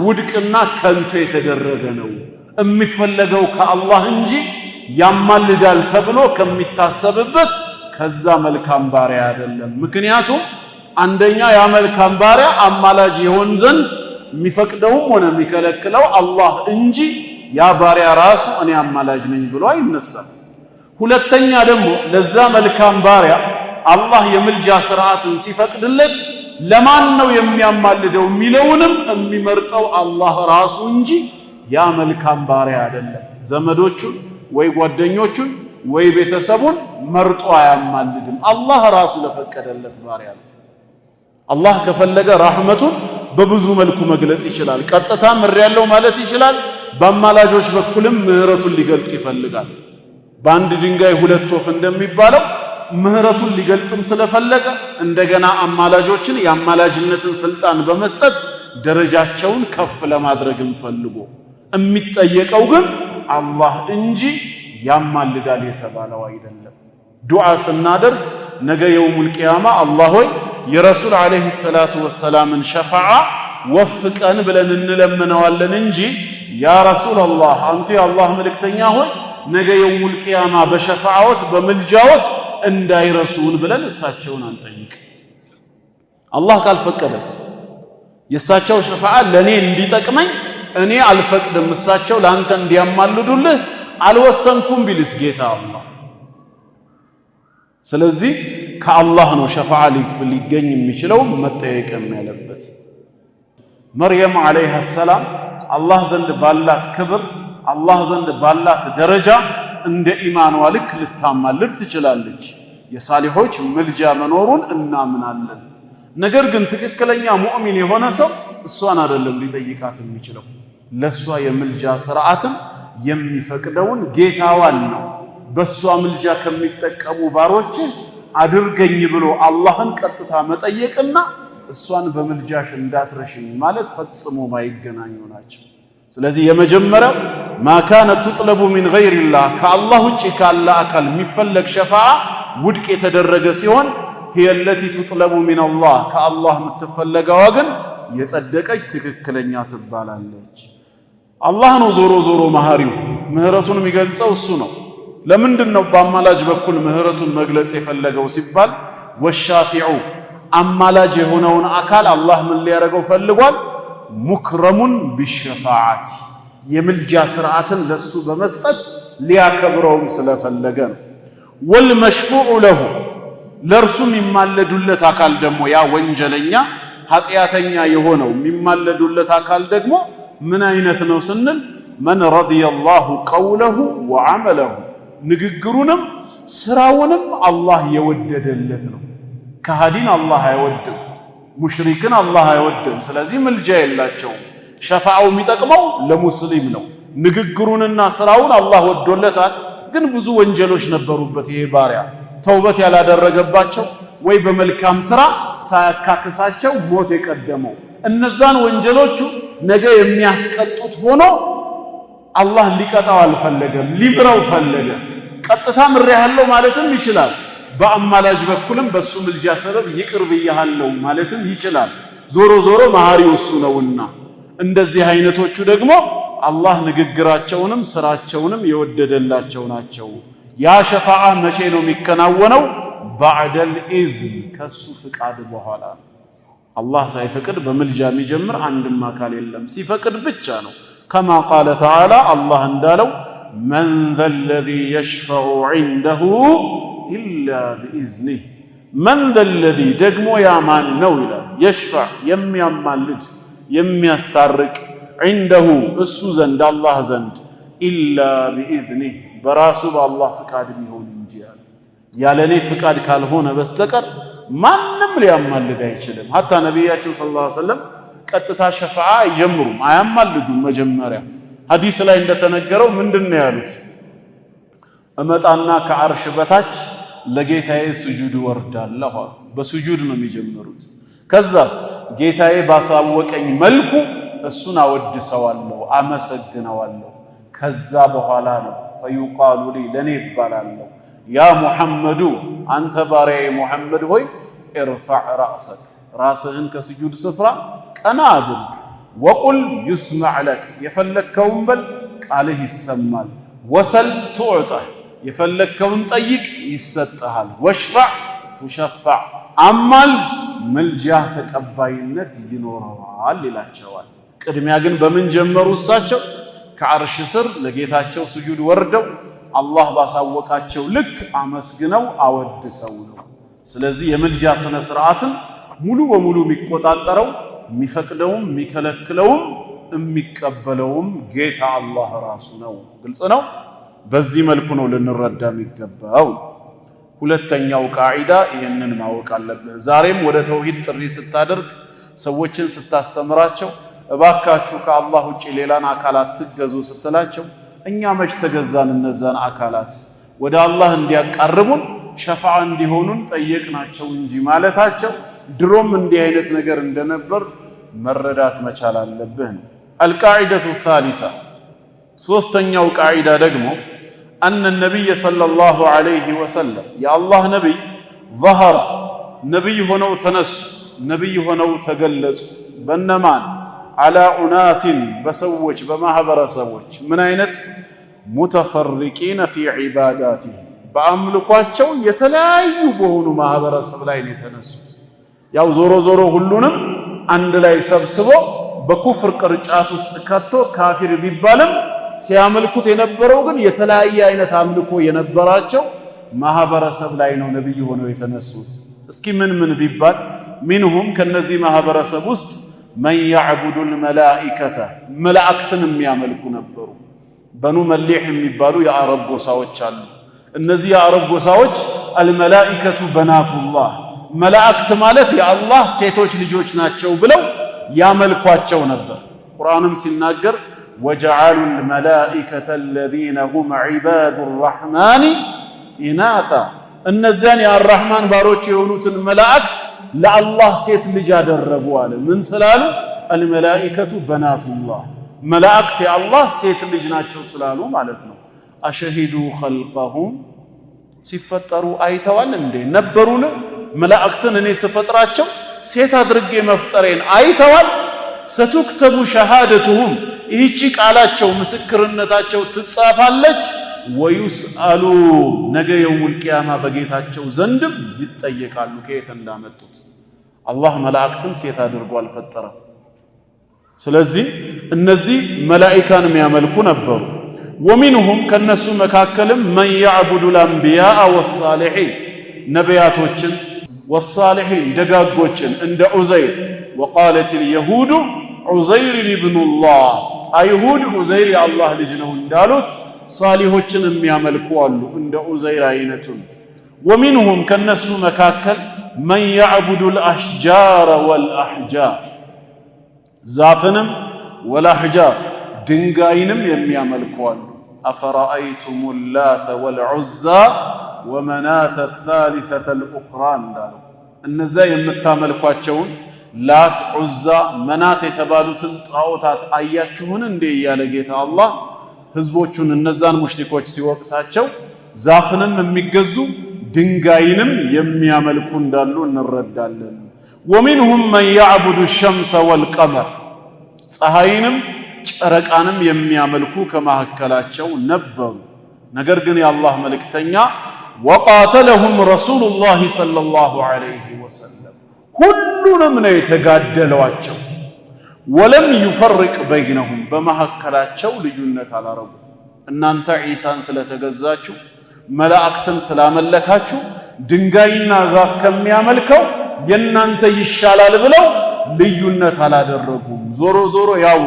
ውድቅና ከንቱ የተደረገ ነው። የሚፈለገው ከአላህ እንጂ ያማልዳል ተብሎ ከሚታሰብበት ከዛ መልካም ባሪያ አይደለም። ምክንያቱም አንደኛ ያ መልካም ባሪያ አማላጅ ይሆን ዘንድ የሚፈቅደውም ሆነ የሚከለክለው አላህ እንጂ ያ ባሪያ ራሱ እኔ አማላጅ ነኝ ብሎ አይነሳም። ሁለተኛ ደግሞ ለዛ መልካም ባሪያ አላህ የምልጃ ስርዓትን ሲፈቅድለት ለማን ነው የሚያማልደው የሚለውንም የሚመርጠው አላህ ራሱ እንጂ ያ መልካም ባሪያ አይደለም። ዘመዶቹን ወይ ጓደኞቹን ወይ ቤተሰቡን መርጦ አያማልድም። አላህ ራሱ ለፈቀደለት ባሪያ ነው። አላህ ከፈለገ ረሕመቱን በብዙ መልኩ መግለጽ ይችላል። ቀጥታ ምሬያለሁ ማለት ይችላል። በአማላጆች በኩልም ምህረቱን ሊገልጽ ይፈልጋል። በአንድ ድንጋይ ሁለት ወፍ እንደሚባለው ምህረቱን ሊገልጽም ስለፈለገ እንደገና አማላጆችን የአማላጅነትን ስልጣን በመስጠት ደረጃቸውን ከፍ ለማድረግም ፈልጎ የሚጠየቀው ግን አላህ እንጂ ያማልዳል የተባለው አይደለም። ዱዓ ስናደርግ ነገ የውሙል ቂያማ አላህ ሆይ የረሱል ዓለይሂ ሰላቱ ወሰላምን ሸፋዓ ወፍቀን ብለን እንለምነዋለን እንጂ ያ ረሱላላህ አንተ የአላህ መልእክተኛ ሆይ ነገ የውሙል ቂያማ በሸፋዓዎት በምልጃዎት እንዳይረሱን ብለን እሳቸውን አንጠይቅ። አላህ ካልፈቀደስ የእሳቸው ሸፋዓ ለኔ እንዲጠቅመኝ እኔ አልፈቅድም እሳቸው ለአንተ እንዲያማልዱልህ አልወሰንኩም ቢልስ ጌታ አላህ። ስለዚህ ከአላህ ነው ሸፋዓ ሊገኝ የሚችለው መጠየቅም ያለበት። መርየም ዓለይሃ ሰላም አላህ ዘንድ ባላት ክብር አላህ ዘንድ ባላት ደረጃ እንደ ኢማኗ ልክ ልታማልድ ትችላለች። የሳሊሖች ምልጃ መኖሩን እናምናለን። ነገር ግን ትክክለኛ ሙእሚን የሆነ ሰው እሷን አይደለም ሊጠይቃት የሚችለው፣ ለሷ የምልጃ ስርዓትን የሚፈቅደውን ጌታዋን ነው። በሷ ምልጃ ከሚጠቀሙ ባሮች አድርገኝ ብሎ አላህን ቀጥታ መጠየቅና እሷን በምልጃሽ እንዳትረሽኝ ማለት ፈጽሞ ማይገናኙ ናቸው። ስለዚህ የመጀመሪያው ማካነ ትጥለቡ ሚን ገይሪላህ ከአላህ ውጭ ካለ አካል የሚፈለግ ሸፋዓ ውድቅ የተደረገ ሲሆን هي التي تطلب من الله ከአላህ የምትፈለገዋ ግን የጸደቀች ትክክለኛ ትባላለች። አላህ ነው ዞሮ ዞሮ መሐሪው፣ ምህረቱን የሚገልጸው እሱ ነው። ለምንድን ነው በአማላጅ በኩል ምህረቱን መግለጽ የፈለገው ሲባል ወሻፊዑ አማላጅ የሆነውን አካል አላህ ምን ሊያደርገው ፈልጓል? ሙክረሙን ቢሸፋዓቲ የምልጃ ስርዓትን ለሱ በመስጠት ሊያከብረውም ስለፈለገ ነው። ወልመሽፉዑ ለሁ ለእርሱ የሚማለዱለት አካል ደግሞ ያ ወንጀለኛ ኃጢአተኛ የሆነው የሚማለዱለት አካል ደግሞ ምን አይነት ነው ስንል መን ረዲየላሁ ቀውለሁ ወዐመለሁ ንግግሩንም ስራውንም አላህ የወደደለት ነው። ከሃዲን አላህ አይወድም፣ ሙሽሪክን አላህ አይወድም። ስለዚህ ምልጃ የላቸውም። ሸፋዓው የሚጠቅመው ለሙስሊም ነው። ንግግሩንና ስራውን አላህ ወዶለታል። ግን ብዙ ወንጀሎች ነበሩበት ይሄ ባሪያ ተውበት ያላደረገባቸው ወይ በመልካም ስራ ሳያካክሳቸው ሞት የቀደመው እነዛን ወንጀሎቹ ነገ የሚያስቀጡት ሆኖ አላህ ሊቀጣው አልፈለገም፣ ሊብረው ፈለገ። ቀጥታ ምሬሃለሁ ማለትም ይችላል። በአማላጅ በኩልም በሱ ምልጃ ሰበብ ይቅር ብያለሁ ማለትም ይችላል። ዞሮ ዞሮ መሐሪው እሱ ነውና እንደዚህ አይነቶቹ ደግሞ አላህ ንግግራቸውንም ስራቸውንም የወደደላቸው ናቸው። ያ ሸፋዓ መቼ ነው የሚከናወነው? ባዕደል ኢዝን ከሱ ፍቃድ በኋላ። አላህ ሳይፈቅድ በምልጃ የሚጀምር አንድም አካል የለም፣ ሲፈቅድ ብቻ ነው። ከማ ቃለ ተዓላ አላህ እንዳለው መን ዘለዚ የሽፈዑ ዒንደሁ ኢላ ቢኢዝኒህ። መን ዘለዚ ደግሞ ያ ማን ነው ይላል። የሽፈዕ የሚያማልድ የሚያስታርቅ ዒንደሁ እሱ ዘንድ አላህ ዘንድ ኢላ ቢኢዝኒህ በራሱ በአላህ ፍቃድ ቢሆን እንጂ ያለኔ ፍቃድ ካልሆነ በስተቀር ማንም ሊያማልድ አይችልም። ሐታ ነቢያችን ሰለላሁ ዐለይሂ ወሰለም ቀጥታ ሸፋዓ አይጀምሩም፣ አያማልዱም። መጀመሪያ ሐዲስ ላይ እንደተነገረው ምንድነው ያሉት? እመጣና ከአርሽ በታች ለጌታዬ ስጁድ ወርዳለሁ። በስጁድ ነው የሚጀምሩት። ከዛስ ጌታዬ ባሳወቀኝ መልኩ እሱን አወድሰዋለሁ፣ አመሰግነዋለሁ። ከዛ በኋላ ነው ፈዩቃሉ ሊ ለኔ ይባላለሁ ያ ሙሐመዱ አንተ ባሪያዬ ሙሐመድ ሆይ ኢርፋዕ ራእሰክ ራስህን ከስጁድ ስፍራ ቀና አድርግ፣ ወቁል ዩስመዕ ለክ የፈለግከውን በል ቃልህ ይሰማል፣ ወሰል ቱዕጠህ የፈለግከውን ጠይቅ ይሰጥሃል፣ ወሽፋዕ ቱሸፋዕ አማልድ ምልጃህ ተቀባይነት ይኖረዋል ይላቸዋል። ቅድሚያ ግን በምን ጀመሩ? እሳቸው ከዓርሽ ስር ለጌታቸው ስጁድ ወርደው አላህ ባሳወቃቸው ልክ አመስግነው አወድሰው ነው። ስለዚህ የምልጃ ስነ ስርዓትን ሙሉ በሙሉ የሚቆጣጠረው የሚፈቅደውም የሚከለክለውም የሚቀበለውም ጌታ አላህ ራሱ ነው። ግልጽ ነው። በዚህ መልኩ ነው ልንረዳ የሚገባው። ሁለተኛው ቃዒዳ ይህንን ማወቅ አለብህ። ዛሬም ወደ ተውሂድ ጥሪ ስታደርግ ሰዎችን ስታስተምራቸው እባካችሁ ከአላህ ውጪ ሌላን አካላት ትገዙ ስትላቸው እኛ መች ተገዛን እነዛን አካላት ወደ አላህ እንዲያቃርቡን ሸፋዓ እንዲሆኑን ጠየቅናቸው እንጂ ማለታቸው ድሮም እንዲህ አይነት ነገር እንደነበር መረዳት መቻል አለብህ። አልቃዒደቱ ሳሊሳ ሶስተኛው ቃዒዳ ደግሞ أن النبي صلى الله عليه وسلم يا الله نبي ظهر نبي هنو تنس نبي هنو تجلس بنمان على أناس بسوج بمهبر سوج من أينت متفرقين في عباداته بأملكواتشو يتلايو بهونو مهبر سبلاين يتنسوت ياو زورو زورو هلونم عند لا يسبسبو بكفر قرچات استكاتو كافر بيبالم ሲያመልኩት የነበረው ግን የተለያየ አይነት አምልኮ የነበራቸው ማህበረሰብ ላይ ነው ነብይ ሆነው የተነሱት። እስኪ ምን ምን ቢባል ሚንሁም ከነዚህ ማህበረሰብ ውስጥ መን ያዕቡዱል መላኢከተ መላእክትን የሚያመልኩ ነበሩ። በኑ መሊህ የሚባሉ የአረብ ጎሳዎች አሉ። እነዚህ የአረብ ጎሳዎች አልመላኢከቱ በናቱላህ መላእክት ማለት የአላህ ሴቶች ልጆች ናቸው ብለው ያመልኳቸው ነበር። ቁርአንም ሲናገር وجعلوا الملائكة الذين هم عباد الرحمن إناثا النزان يا الرحمن باروچ يونوت الملائكت لا الله سيت لجا دربوا من سلالو الملائكة بنات الله ملائكت يا الله سيت لجناچو سلالو معناتنو أشهدوا خلقهم ሲፈጠሩ አይተዋል እንዴ ነበሩን? መላእክትን እኔ ስፈጥራቸው ሴት አድርጌ መፍጠሬን አይተዋል? ሰቱክተቡ ሸሃደቱሁም ይህቺ ቃላቸው ምስክርነታቸው ትጻፋለች። ወዩስአሉ ነገ የውል ቂያማ በጌታቸው ዘንድም ይጠየቃሉ ከየት እንዳመጡት። አላህ መላእክትን ሴት አድርጎ አልፈጠረም። ስለዚህ እነዚህ መላኢካን የሚያመልኩ ነበሩ። ወሚንሁም ከነሱ መካከልም መን ያዕቡዱ ልአንቢያአ ወሳሊሒን ነቢያቶችን ወሳሊሒን ደጋጎችን እንደ ዑዘይር ወቃለት ልየሁዱ ዑዘይር ኢብኑላህ አይሁድ ዑዘይር የአላህ ልጅ ነው እንዳሉት ሳሊሆችን የሚያመልኩ አሉ እንደ ዑዘይር አይነቱን። ወሚንሁም ከነሱ መካከል መን ያዕቡዱ ልአሽጃረ ወልአሕጃር ዛፍንም ወልአሕጃር ድንጋይንም የሚያመልኩ አሉ። አፈረአይቱሙ ላተ ወልዑዛ ወመናተ ታሊተተ ልኡኽራ እንዳሉ እነዛ የምታመልኳቸውን ላት ዑዛ መናት የተባሉትን ጣዖታት አያችሁን እንዴ እያለ ጌታ አላህ ህዝቦቹን እነዛን ሙሽሪኮች ሲወቅሳቸው ዛፍንም የሚገዙ ድንጋይንም የሚያመልኩ እንዳሉ እንረዳለን። ወሚንሁም መን ያዕቡዱ ሸምሰ ወልቀመር ፀሐይንም ጨረቃንም የሚያመልኩ ከመካከላቸው ነበሩ። ነገር ግን የአላህ መልእክተኛ ወቃተለሁም ረሱሉላህ ሰለላሁ ዐለይሂ ወሰለም ሁሉንም ነው የተጋደሏቸው። ወለም ዩፈርቅ በይነሁም በመካከላቸው ልዩነት አላረጉ። እናንተ ዒሳን ስለተገዛችሁ መላእክትን ስላመለካችሁ ድንጋይና ዛፍ ከሚያመልከው የናንተ ይሻላል ብለው ልዩነት አላደረጉም። ዞሮ ዞሮ ያው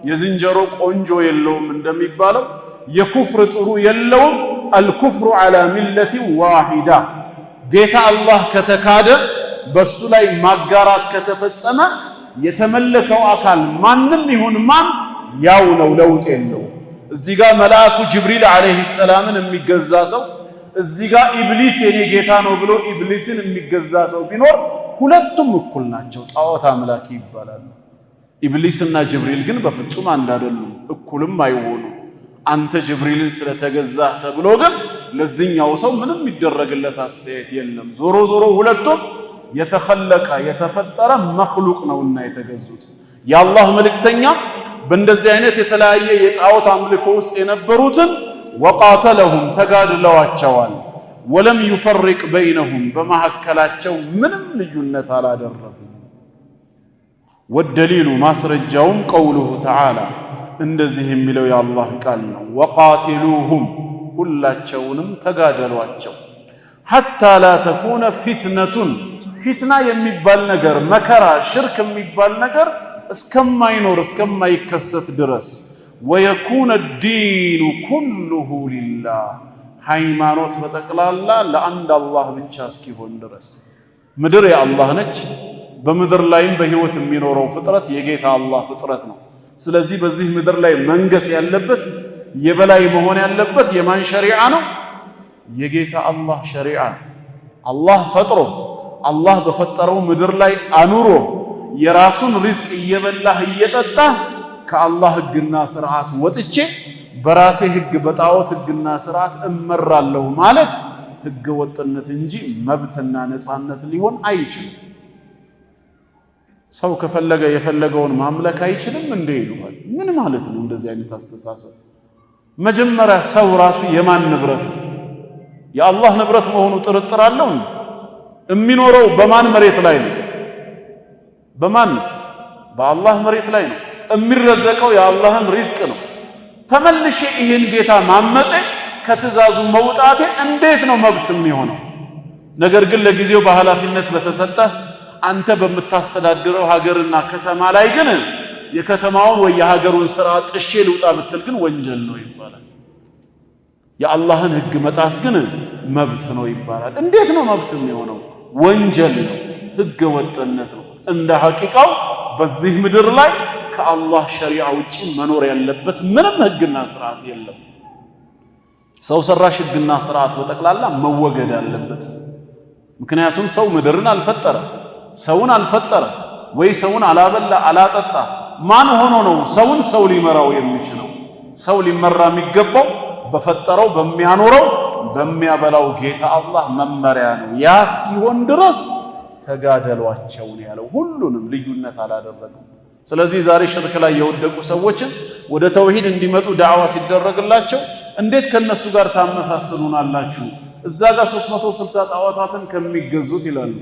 የዝንጀሮ ቆንጆ የለውም እንደሚባለው የኩፍር ጥሩ የለውም። አልኩፍሩ ዐላ ሚለቲ ዋሂዳ ጌታ አላህ ከተካደ በሱ ላይ ማጋራት ከተፈጸመ የተመለከው አካል ማንም ይሁን ማን ያው ነው፣ ለውጥ የለው። እዚህ ጋር መልአኩ ጅብሪል አለይሂ ሰላምን የሚገዛ ሰው፣ እዚህ ጋር ኢብሊስ የኔ ጌታ ነው ብሎ ኢብሊስን የሚገዛ ሰው ቢኖር ሁለቱም እኩል ናቸው፣ ጣዖት አምላኪ ይባላሉ። ኢብሊስና ጅብሪል ግን በፍጹም አንድ አይደሉም፣ እኩልም አይሆኑ። አንተ ጅብሪልን ስለተገዛህ ተብሎ ግን ለዚህኛው ሰው ምንም ይደረግለት አስተያየት የለም። ዞሮ ዞሮ ሁለቱም የተኸለቀ የተፈጠረ መኽሉቅ ነውና የተገዙት። የአላህ መልእክተኛ በእንደዚህ አይነት የተለያየ የጣዖት አምልኮ ውስጥ የነበሩትን ወቃተለሁም ተጋድለዋቸዋል። ወለም ዩፈሪቅ በይነሁም በመካከላቸው ምንም ልዩነት አላደረጉም። ወደሊሉ ማስረጃውም ቀውሉሁ ተዓላ እንደዚህ የሚለው የአላህ ቃል ነው። ወቃቲሉሁም ሁላቸውንም ተጋደሏቸው ሐታ ላ ተኩነ ፊትነቱን ፊትና የሚባል ነገር መከራ ሽርክ የሚባል ነገር እስከማይኖር እስከማይከሰት ድረስ ወየኩነ ዲኑ ኩሉሁ ሊላህ ሃይማኖት በጠቅላላ ለአንድ አላህ ብቻ እስኪሆን ድረስ። ምድር የአላህ ነች። በምድር ላይም በህይወት የሚኖረው ፍጥረት የጌታ አላህ ፍጥረት ነው። ስለዚህ በዚህ ምድር ላይ መንገስ ያለበት የበላይ መሆን ያለበት የማን ሸሪዓ ነው? የጌታ አላህ ሸሪዓ። አላህ ፈጥሮ አላህ በፈጠረው ምድር ላይ አኑሮ የራሱን ሪዝቅ እየበላህ እየጠጣህ ከአላህ ህግና ስርዓት ወጥቼ በራሴ ህግ በጣዖት ህግና ስርዓት እመራለሁ ማለት ህገ ወጥነት እንጂ መብትና ነፃነት ሊሆን አይችልም። ሰው ከፈለገ የፈለገውን ማምለክ አይችልም እንዴ ይሉሃል። ምን ማለት ነው እንደዚህ አይነት አስተሳሰብ? መጀመሪያ ሰው ራሱ የማን ንብረት ነው? የአላህ ንብረት መሆኑ ጥርጥር አለው እንዴ? የሚኖረው በማን መሬት ላይ ነው? በማን ነው? በአላህ መሬት ላይ ነው። የሚረዘቀው የአላህን ሪዝቅ ነው። ተመልሼ ይህን ጌታ ማመጼ ከትእዛዙ መውጣቴ እንዴት ነው መብት የሚሆነው? ነገር ግን ለጊዜው በኃላፊነት ለተሰጠህ አንተ በምታስተዳድረው ሀገርና ከተማ ላይ ግን የከተማውን ወይ የሀገሩን ስራ ጥሼ ልውጣ ብትል ግን ወንጀል ነው ይባላል። የአላህን ህግ መጣስ ግን መብት ነው ይባላል። እንዴት ነው መብት የሚሆነው? ወንጀል ነው፣ ህገ ወጥነት ነው። እንደ ሐቂቃው በዚህ ምድር ላይ ከአላህ ሸሪዓ ውጪ መኖር ያለበት ምንም ህግና ስርዓት የለም። ሰው ሰራሽ ህግና ስርዓት በጠቅላላ መወገድ አለበት። ምክንያቱም ሰው ምድርን አልፈጠረ፣ ሰውን አልፈጠረ፣ ወይ ሰውን አላበላ አላጠጣ። ማን ሆኖ ነው ሰውን ሰው ሊመራው የሚችለው? ሰው ሊመራ የሚገባው በፈጠረው በሚያኖረው በሚያበላው ጌታ አላህ መመሪያ ነው። ያ እስኪሆን ድረስ ተጋደሏቸው ነው ያለው። ሁሉንም ልዩነት አላደረገም። ስለዚህ ዛሬ ሽርክ ላይ የወደቁ ሰዎችን ወደ ተውሂድ እንዲመጡ ዳዕዋ ሲደረግላቸው እንዴት ከነሱ ጋር ታመሳስሉናላችሁ? እዛ ጋር 360 ጣዖታትን ከሚገዙት ይላሉ።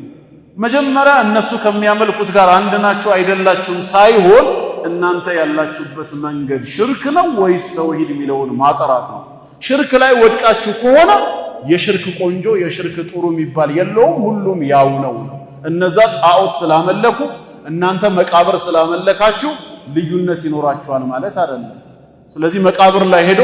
መጀመሪያ እነሱ ከሚያመልኩት ጋር አንድ ናቸው አይደላችሁም ሳይሆን እናንተ ያላችሁበት መንገድ ሽርክ ነው ወይስ ተውሂድ የሚለውን ማጠራት ነው። ሽርክ ላይ ወድቃችሁ ከሆነ የሽርክ ቆንጆ የሽርክ ጥሩ የሚባል የለውም፣ ሁሉም ያው ነው። እነዛ ጣዖት ስላመለኩ እናንተ መቃብር ስላመለካችሁ ልዩነት ይኖራችኋል ማለት አይደለም። ስለዚህ መቃብር ላይ ሄዶ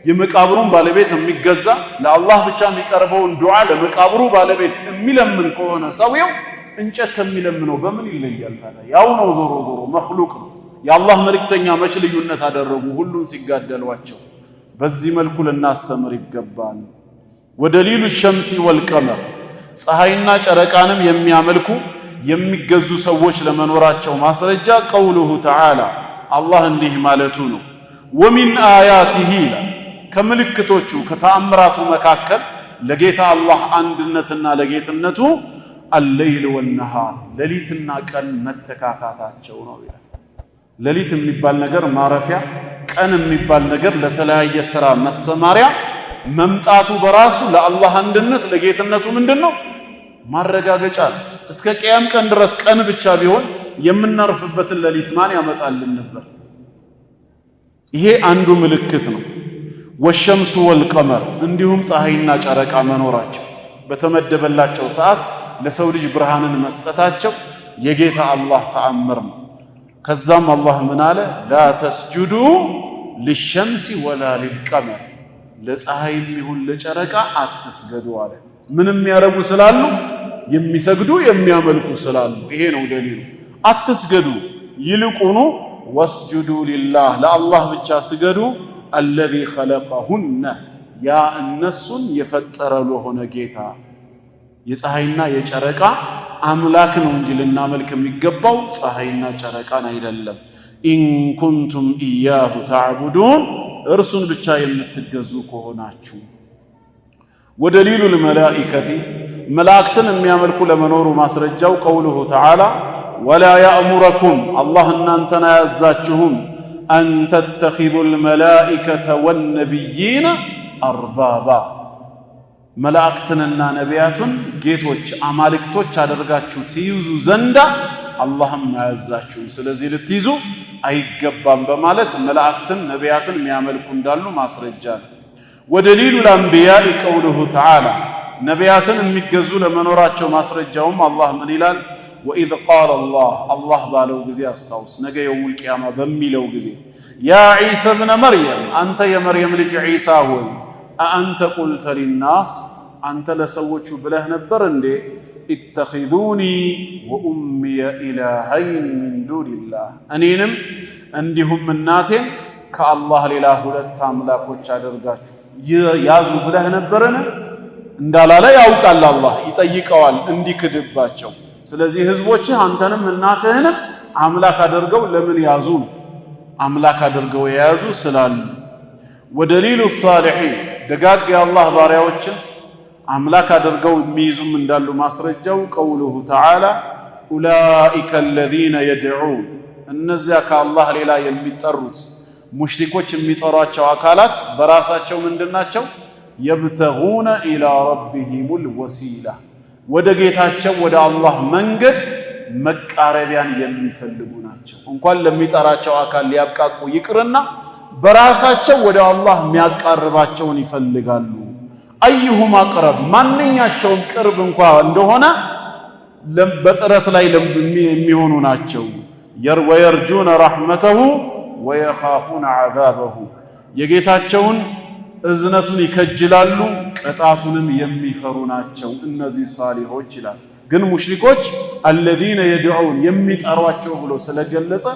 የመቃብሩን ባለቤት የሚገዛ ለአላህ ብቻ የሚቀርበውን ዱዓ ለመቃብሩ ባለቤት የሚለምን ከሆነ ሰውየው እንጨት ከሚለምነው በምን ይለያል ታዲያ? ያው ነው፣ ዞሮ ዞሮ መኽሉቅ ነው። የአላህ መልእክተኛ መች ልዩነት አደረጉ ሁሉን ሲጋደሏቸው? በዚህ መልኩ ልናስተምር ይገባል። ወደሊሉ ሸምሲ ወልቀመር ፀሐይና ጨረቃንም የሚያመልኩ የሚገዙ ሰዎች ለመኖራቸው ማስረጃ ቀውሉሁ ተዓላ አላህ እንዲህ ማለቱ ነው። ወሚን አያቲሂ ከምልክቶቹ ከተአምራቱ መካከል ለጌታ አላህ አንድነትና ለጌትነቱ አለይል ወነሃር ሌሊትና ቀን መተካካታቸው ነው ይላል። ሌሊት የሚባል ነገር ማረፊያ፣ ቀን የሚባል ነገር ለተለያየ ስራ መሰማሪያ መምጣቱ በራሱ ለአላህ አንድነት ለጌትነቱ ምንድነው? ማረጋገጫ። እስከ ቅያም ቀን ድረስ ቀን ብቻ ቢሆን የምናርፍበትን ሌሊት ማን ያመጣልን ነበር? ይሄ አንዱ ምልክት ነው። ወሸምሱ ወልቀመር እንዲሁም ፀሐይና ጨረቃ መኖራቸው በተመደበላቸው ሰዓት ለሰው ልጅ ብርሃንን መስጠታቸው የጌታ አላህ ተአምር ነው። ከዛም አላህ ምን አለ? ላ ተስጁዱ ሊሸምሲ ወላ ሊልቀመር ለፀሐይም ይሁን ለጨረቃ አትስገዱ አለ። ምንም ያረጉ ስላሉ የሚሰግዱ የሚያመልኩ ስላሉ። ይሄ ነው ደሊሉ። አትስገዱ ይልቁኑ ወስጁዱ ሊላህ ለአላህ ብቻ ስገዱ አለዚ ኸለቀሁነ ያ እነሱን የፈጠረ ለሆነ ጌታ የፀሐይና የጨረቃ አምላክ ነው እንጂ ልናመልክ የሚገባው ፀሐይና ጨረቃን አይደለም። ኢን ኩንቱም ኢያሁ ተዕቡዱን እርሱን ብቻ የምትገዙ ከሆናችሁ። ወደሊሉ ልመላኢከቲ መላእክትን የሚያመልኩ ለመኖሩ ማስረጃው ቀውሉሁ ተዓላ ወላ ያእሙረኩም አላህ እናንተን አያዛችሁም አን ተተኺዙ ልመላኢከተ ወነቢይነ አርባባ መላእክትንና ነቢያቱን ጌቶች አማልክቶች አደርጋችሁ ትይዙ ዘንዳ አላህም አያዛችሁም። ስለዚህ ልትይዙ አይገባም በማለት መላእክትን ነቢያትን የሚያመልኩ እንዳሉ ማስረጃ ነው። ወደሊሉ ልአንቢያኢ ቀውሉሁ ተዓላ ነቢያትን የሚገዙ ለመኖራቸው ማስረጃውም አላህ ምን ይላል? ወኢዝ ቃለ አላህ ባለው ጊዜ አስታውስ፣ ነገ የውሙል ቂያማ በሚለው ጊዜ ያ ዒሳ ብነ መርየም አንተ የመርየም ልጅ ዒሳ ሆይ አአንተ ቁልተ ሊናስ አንተ ለሰዎቹ ብለህ ነበር እንዴ ኢተኺዙኒ ወኡሚየ ኢላሀይን ሚን ዱኒላህ እኔንም እንዲሁም እናቴን ከአላህ ሌላ ሁለት አምላኮች አደርጋችሁ ያዙ ብለህ ነበርን? እንዳላለ ያውቃል አላህ ይጠይቀዋል እንዲክድባቸው። ስለዚህ ህዝቦችህ አንተንም እናትህንም አምላክ አድርገው ለምን ያዙ? አምላክ አድርገው የያዙ ስላሉ። ወደሊሉ ሳሊሒን ደጋግ የአላህ ባሪያዎችን አምላክ አድርገው የሚይዙም እንዳሉ ማስረጃው ቀውሉሁ ተዓላ ኡላኢከ አለዚነ የድዑን እነዚያ ከአላህ ሌላ የሚጠሩት ሙሽሪኮች የሚጠሯቸው አካላት በራሳቸው ምንድናቸው? የብተጉነ ኢላ ረቢሂሙል ወሲላ ወደ ጌታቸው ወደ አላህ መንገድ መቃረቢያን የሚፈልጉ ናቸው። እንኳን ለሚጠራቸው አካል ሊያብቃቁ ይቅርና በራሳቸው ወደ አላህ የሚያቃርባቸውን ይፈልጋሉ። አዩሁም አቅረብ ማንኛቸውም ቅርብ እንኳ እንደሆነ በጥረት ላይ የሚሆኑ ናቸው። ወየርጁነ ረሕመተሁ ወየኻፉነ ዐዛበሁ የጌታቸውን እዝነቱን ይከጅላሉ ቅጣቱንም የሚፈሩ ናቸው እነዚህ ሳሊሖች ይላል። ግን ሙሽሪኮች አለዚነ የድዑን የሚጠሯቸው ብሎ ስለገለጸ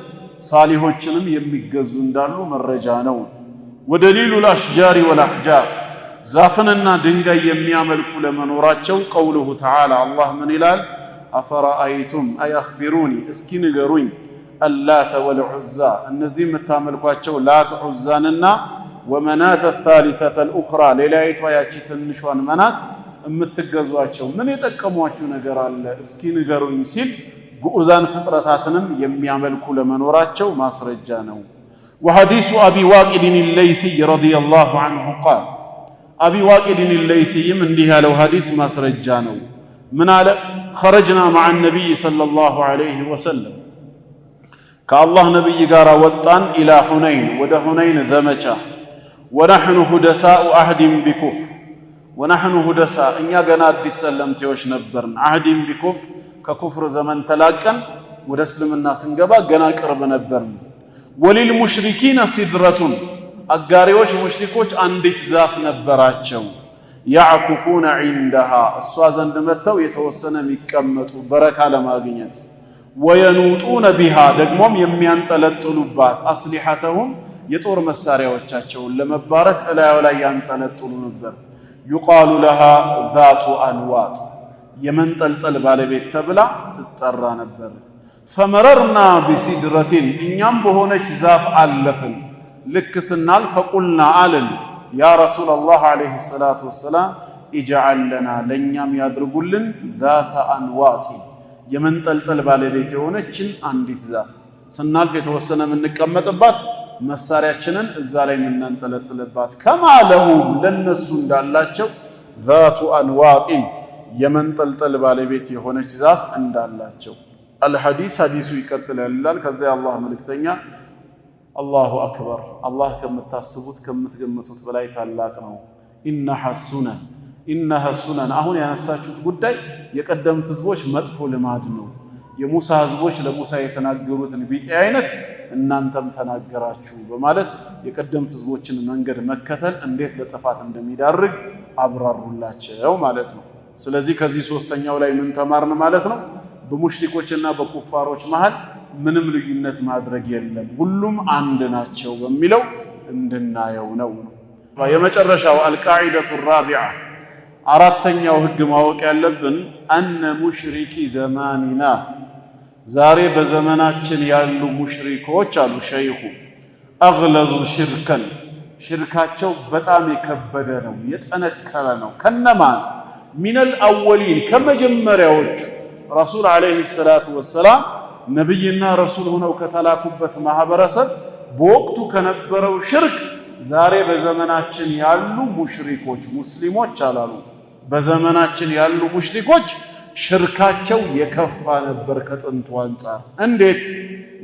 ሳሊሖችንም የሚገዙ እንዳሉ መረጃ ነው። ወደሊሉ ልአሽጃሪ ወልአሕጃር ዛፍንና ድንጋይ የሚያመልኩ ለመኖራቸው ቀውሉሁ ተዓላ አላህ ምን ይላል? አፈረአይቱም አይ አኽቢሩኒ እስኪ ንገሩኝ አላተ ወልዑዛ እነዚህ የምታመልኳቸው ላት ዑዛንና ወመናተ ሳሊሰተ ልኡኽራ ሌላይቷ ያቺ ትንሿን መናት የምትገዟቸው ምን የጠቀሟችሁ ነገር አለ እስኪ ንገሩኝ ሲል ግዑዛን ፍጥረታትንም የሚያመልኩ ለመኖራቸው ማስረጃ ነው። ወሐዲሱ አቢ ዋቂድን ለይሲይ ረዲየላሁ ዐንሁ ቃል አቢ ዋቂድን ለይሲይም እንዲህ ያለው ሐዲስ ማስረጃ ነው። ምን አለ? ኸረጅና መዓ ነቢይ ሰለላሁ ዐለይሂ ወሰለም ከአላህ ነቢይ ጋር ወጣን ኢላ ሁነይን ወደ ሁነይን ዘመቻ ወነሕኑ ሁደሳኡ አህዲን ቢኩፍር ወነሕኑ ሁደሳ እኛ ገና አዲስ ሰለምቴዎች ነበርን። አህዲን ቢኩፍር ከኩፍር ዘመን ተላቀን ወደ እስልምና ስንገባ ገና ቅርብ ነበርን። ወሊል ሙሽሪኪነ ሲድረቱን አጋሪዎች ሙሽሪኮች አንዲት ዛፍ ነበራቸው። ያዕኩፉነ ዒንደሃ እሷ ዘንድ መጥተው የተወሰነ የሚቀመጡ በረካ ለማግኘት ወየኑጡነ ቢሃ ደግሞም የሚያንጠለጥሉባት አስሊሐተሁም የጦር መሳሪያዎቻቸውን ለመባረክ እላዩ ላይ ያንጠለጥሉ ነበር። ዩቃሉ ለሃ ዛቱ አንዋጥ የመንጠልጠል ባለቤት ተብላ ትጠራ ነበር። ፈመረርና ቢሲድረቲን እኛም በሆነች ዛፍ አለፍን። ልክ ስናል ፈቁልና አልን ያ ረሱለላህ ዐለይሂ ሰላቱ ወሰላም ኢጅዐል ለና ለእኛም ያድርጉልን ዛተ አንዋጥ የመንጠልጠል ባለቤት የሆነችን አንዲት ዛፍ ስናልፍ የተወሰነ የምንቀመጥባት መሳሪያችንን እዛ ላይ የምናንጠለጥልባት ከማለሁም ለነሱ እንዳላቸው ዛቱ አንዋጢን የመንጠልጠል ባለቤት የሆነች ዛፍ እንዳላቸው። አልሐዲስ ሐዲሱ ይቀጥላል ይላል። ከዚያ አላህ መልእክተኛ አላሁ አክበር አላህ ከምታስቡት ከምትገምቱት በላይ ታላቅ ነው። ኢነሃ ሱነን አሁን ያነሳችሁት ጉዳይ የቀደምት ህዝቦች መጥፎ ልማድ ነው። የሙሳ ህዝቦች ለሙሳ የተናገሩትን ቢጤ አይነት እናንተም ተናገራችሁ በማለት የቀደምት ህዝቦችን መንገድ መከተል እንዴት ለጥፋት እንደሚዳርግ አብራሩላቸው ማለት ነው። ስለዚህ ከዚህ ሶስተኛው ላይ ምን ተማርን ማለት ነው? በሙሽሪኮችና በኩፋሮች መሃል ምንም ልዩነት ማድረግ የለም፣ ሁሉም አንድ ናቸው በሚለው እንድናየው ነው። የመጨረሻው አልቃዒደቱ ራቢዓ አራተኛው ህግ ማወቅ ያለብን አነ ሙሽሪኪ ዘማኒና ዛሬ በዘመናችን ያሉ ሙሽሪኮች አሉ ሸይኹ አግለዙ ሽርከን ሽርካቸው በጣም የከበደ ነው፣ የጠነከረ ነው። ከነማን ሚነል አወሊን ከመጀመሪያዎቹ ረሱል ዓለይሂ ሰላቱ ወሰላም ነብይና ረሱል ሆነው ከተላኩበት ማህበረሰብ በወቅቱ ከነበረው ሽርክ ዛሬ በዘመናችን ያሉ ሙሽሪኮች ሙስሊሞች አላሉ፣ በዘመናችን ያሉ ሙሽሪኮች ሽርካቸው የከፋ ነበር ከጥንቱ አንጻር። እንዴት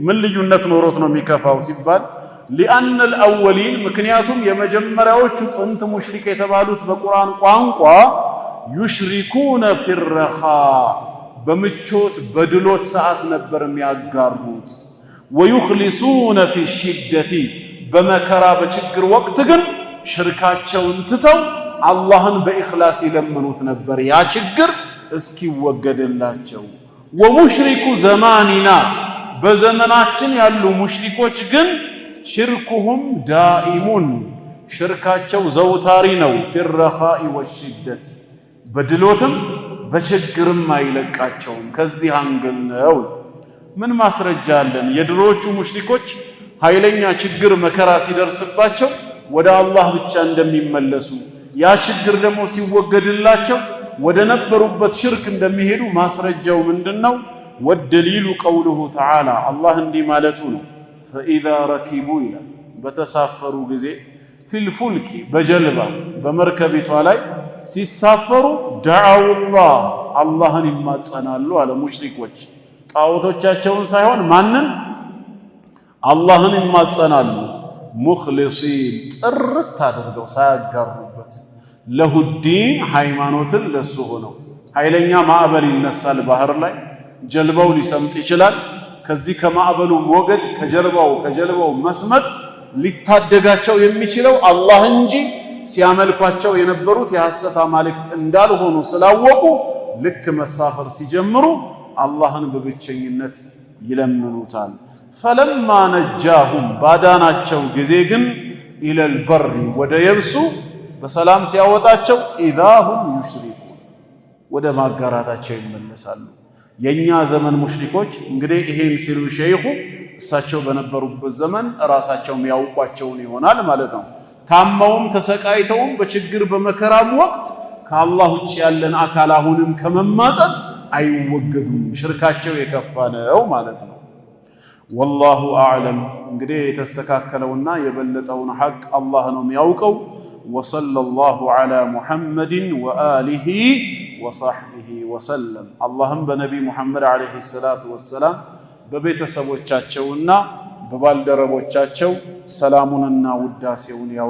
ምን ልዩነት ኖሮት ነው የሚከፋው ሲባል ሊአነ አልአወሊን ምክንያቱም የመጀመሪያዎቹ ጥንት ሙሽሪክ የተባሉት በቁርአን ቋንቋ ዩሽሪኩነ ፊረኻ በምቾት በድሎት ሰዓት ነበር የሚያጋሩት፣ ወዩኽሊሱነ ፊሽደቲ በመከራ በችግር ወቅት ግን ሽርካቸውን ትተው አላህን በኢኽላስ ይለምኑት ነበር ያ ችግር እስኪወገድላቸው። ወሙሽሪኩ ዘማኒና በዘመናችን ያሉ ሙሽሪኮች ግን ሽርኩሁም ዳኢሙን ሽርካቸው ዘውታሪ ነው፣ ፊረኻኢ ወሽደት በድሎትም በችግርም አይለቃቸውም። ከዚህ አንግል ነው። ምን ማስረጃ አለን? የድሮዎቹ ሙሽሪኮች ኃይለኛ ችግር መከራ ሲደርስባቸው ወደ አላህ ብቻ እንደሚመለሱ ያ ችግር ደግሞ ሲወገድላቸው ወደ ነበሩበት ሽርክ እንደሚሄዱ ማስረጃው ምንድነው? ወደሊሉ ቀውሉሁ ተዓላ አላህ እንዲህ ማለቱ ነው። ፈኢዛ ረኪቡ ይላል በተሳፈሩ ጊዜ ፊልፉልኪ በጀልባ በመርከቢቷ ላይ ሲሳፈሩ ደዓውላህ አላህን ይማጸናሉ አለ። ሙሽሪኮች ጣዖቶቻቸውን ሳይሆን ማንን? አላህን ይማጸናሉ። ሙኽሊሲን ጥርት አድርገው ሳያጋሩበት ለሁዲን ሃይማኖትን ለሱ ሆነው። ኃይለኛ ማዕበል ይነሳል ባህር ላይ ጀልባው ሊሰምጥ ይችላል። ከዚህ ከማዕበሉ ሞገድ ከጀልባው መስመጥ ሊታደጋቸው የሚችለው አላህ እንጂ ሲያመልኳቸው የነበሩት የሐሰት አማልክት እንዳልሆኑ ስላወቁ ልክ መሳፈር ሲጀምሩ አላህን በብቸኝነት ይለምኑታል። ፈለማ ነጃሁም ባዳናቸው ጊዜ ግን ኢለል በሪ ወደ የብሱ በሰላም ሲያወጣቸው ኢዛሁም ዩሽሪኩን ወደ ማጋራታቸው ይመለሳሉ። የኛ ዘመን ሙሽሪኮች እንግዲህ ይሄን ሲሉ ሸይኹ እሳቸው በነበሩበት ዘመን ራሳቸውም ያውቋቸውን ይሆናል ማለት ነው። ታማውም ተሰቃይተውም በችግር በመከራም ወቅት ከአላህ ውጭ ያለን አካል አሁንም ከመማጸን አይወገዱም። ሽርካቸው የከፋ ነው ማለት ነው። ወላሁ አዕለም። እንግዲህ የተስተካከለውና የበለጠውን ሐቅ አላህ ነው የሚያውቀው። ወሰለላሁ ዐላ ሙሐመድን ወአሊሂ ወሰሕቢሂ ወሰለም። አላህም በነቢ ሙሐመድ ዐለይሂ ሰላቱ ወሰላም በቤተሰቦቻቸውና በባልደረቦቻቸው ሰላሙንና ውዳሴውን ያወርድ።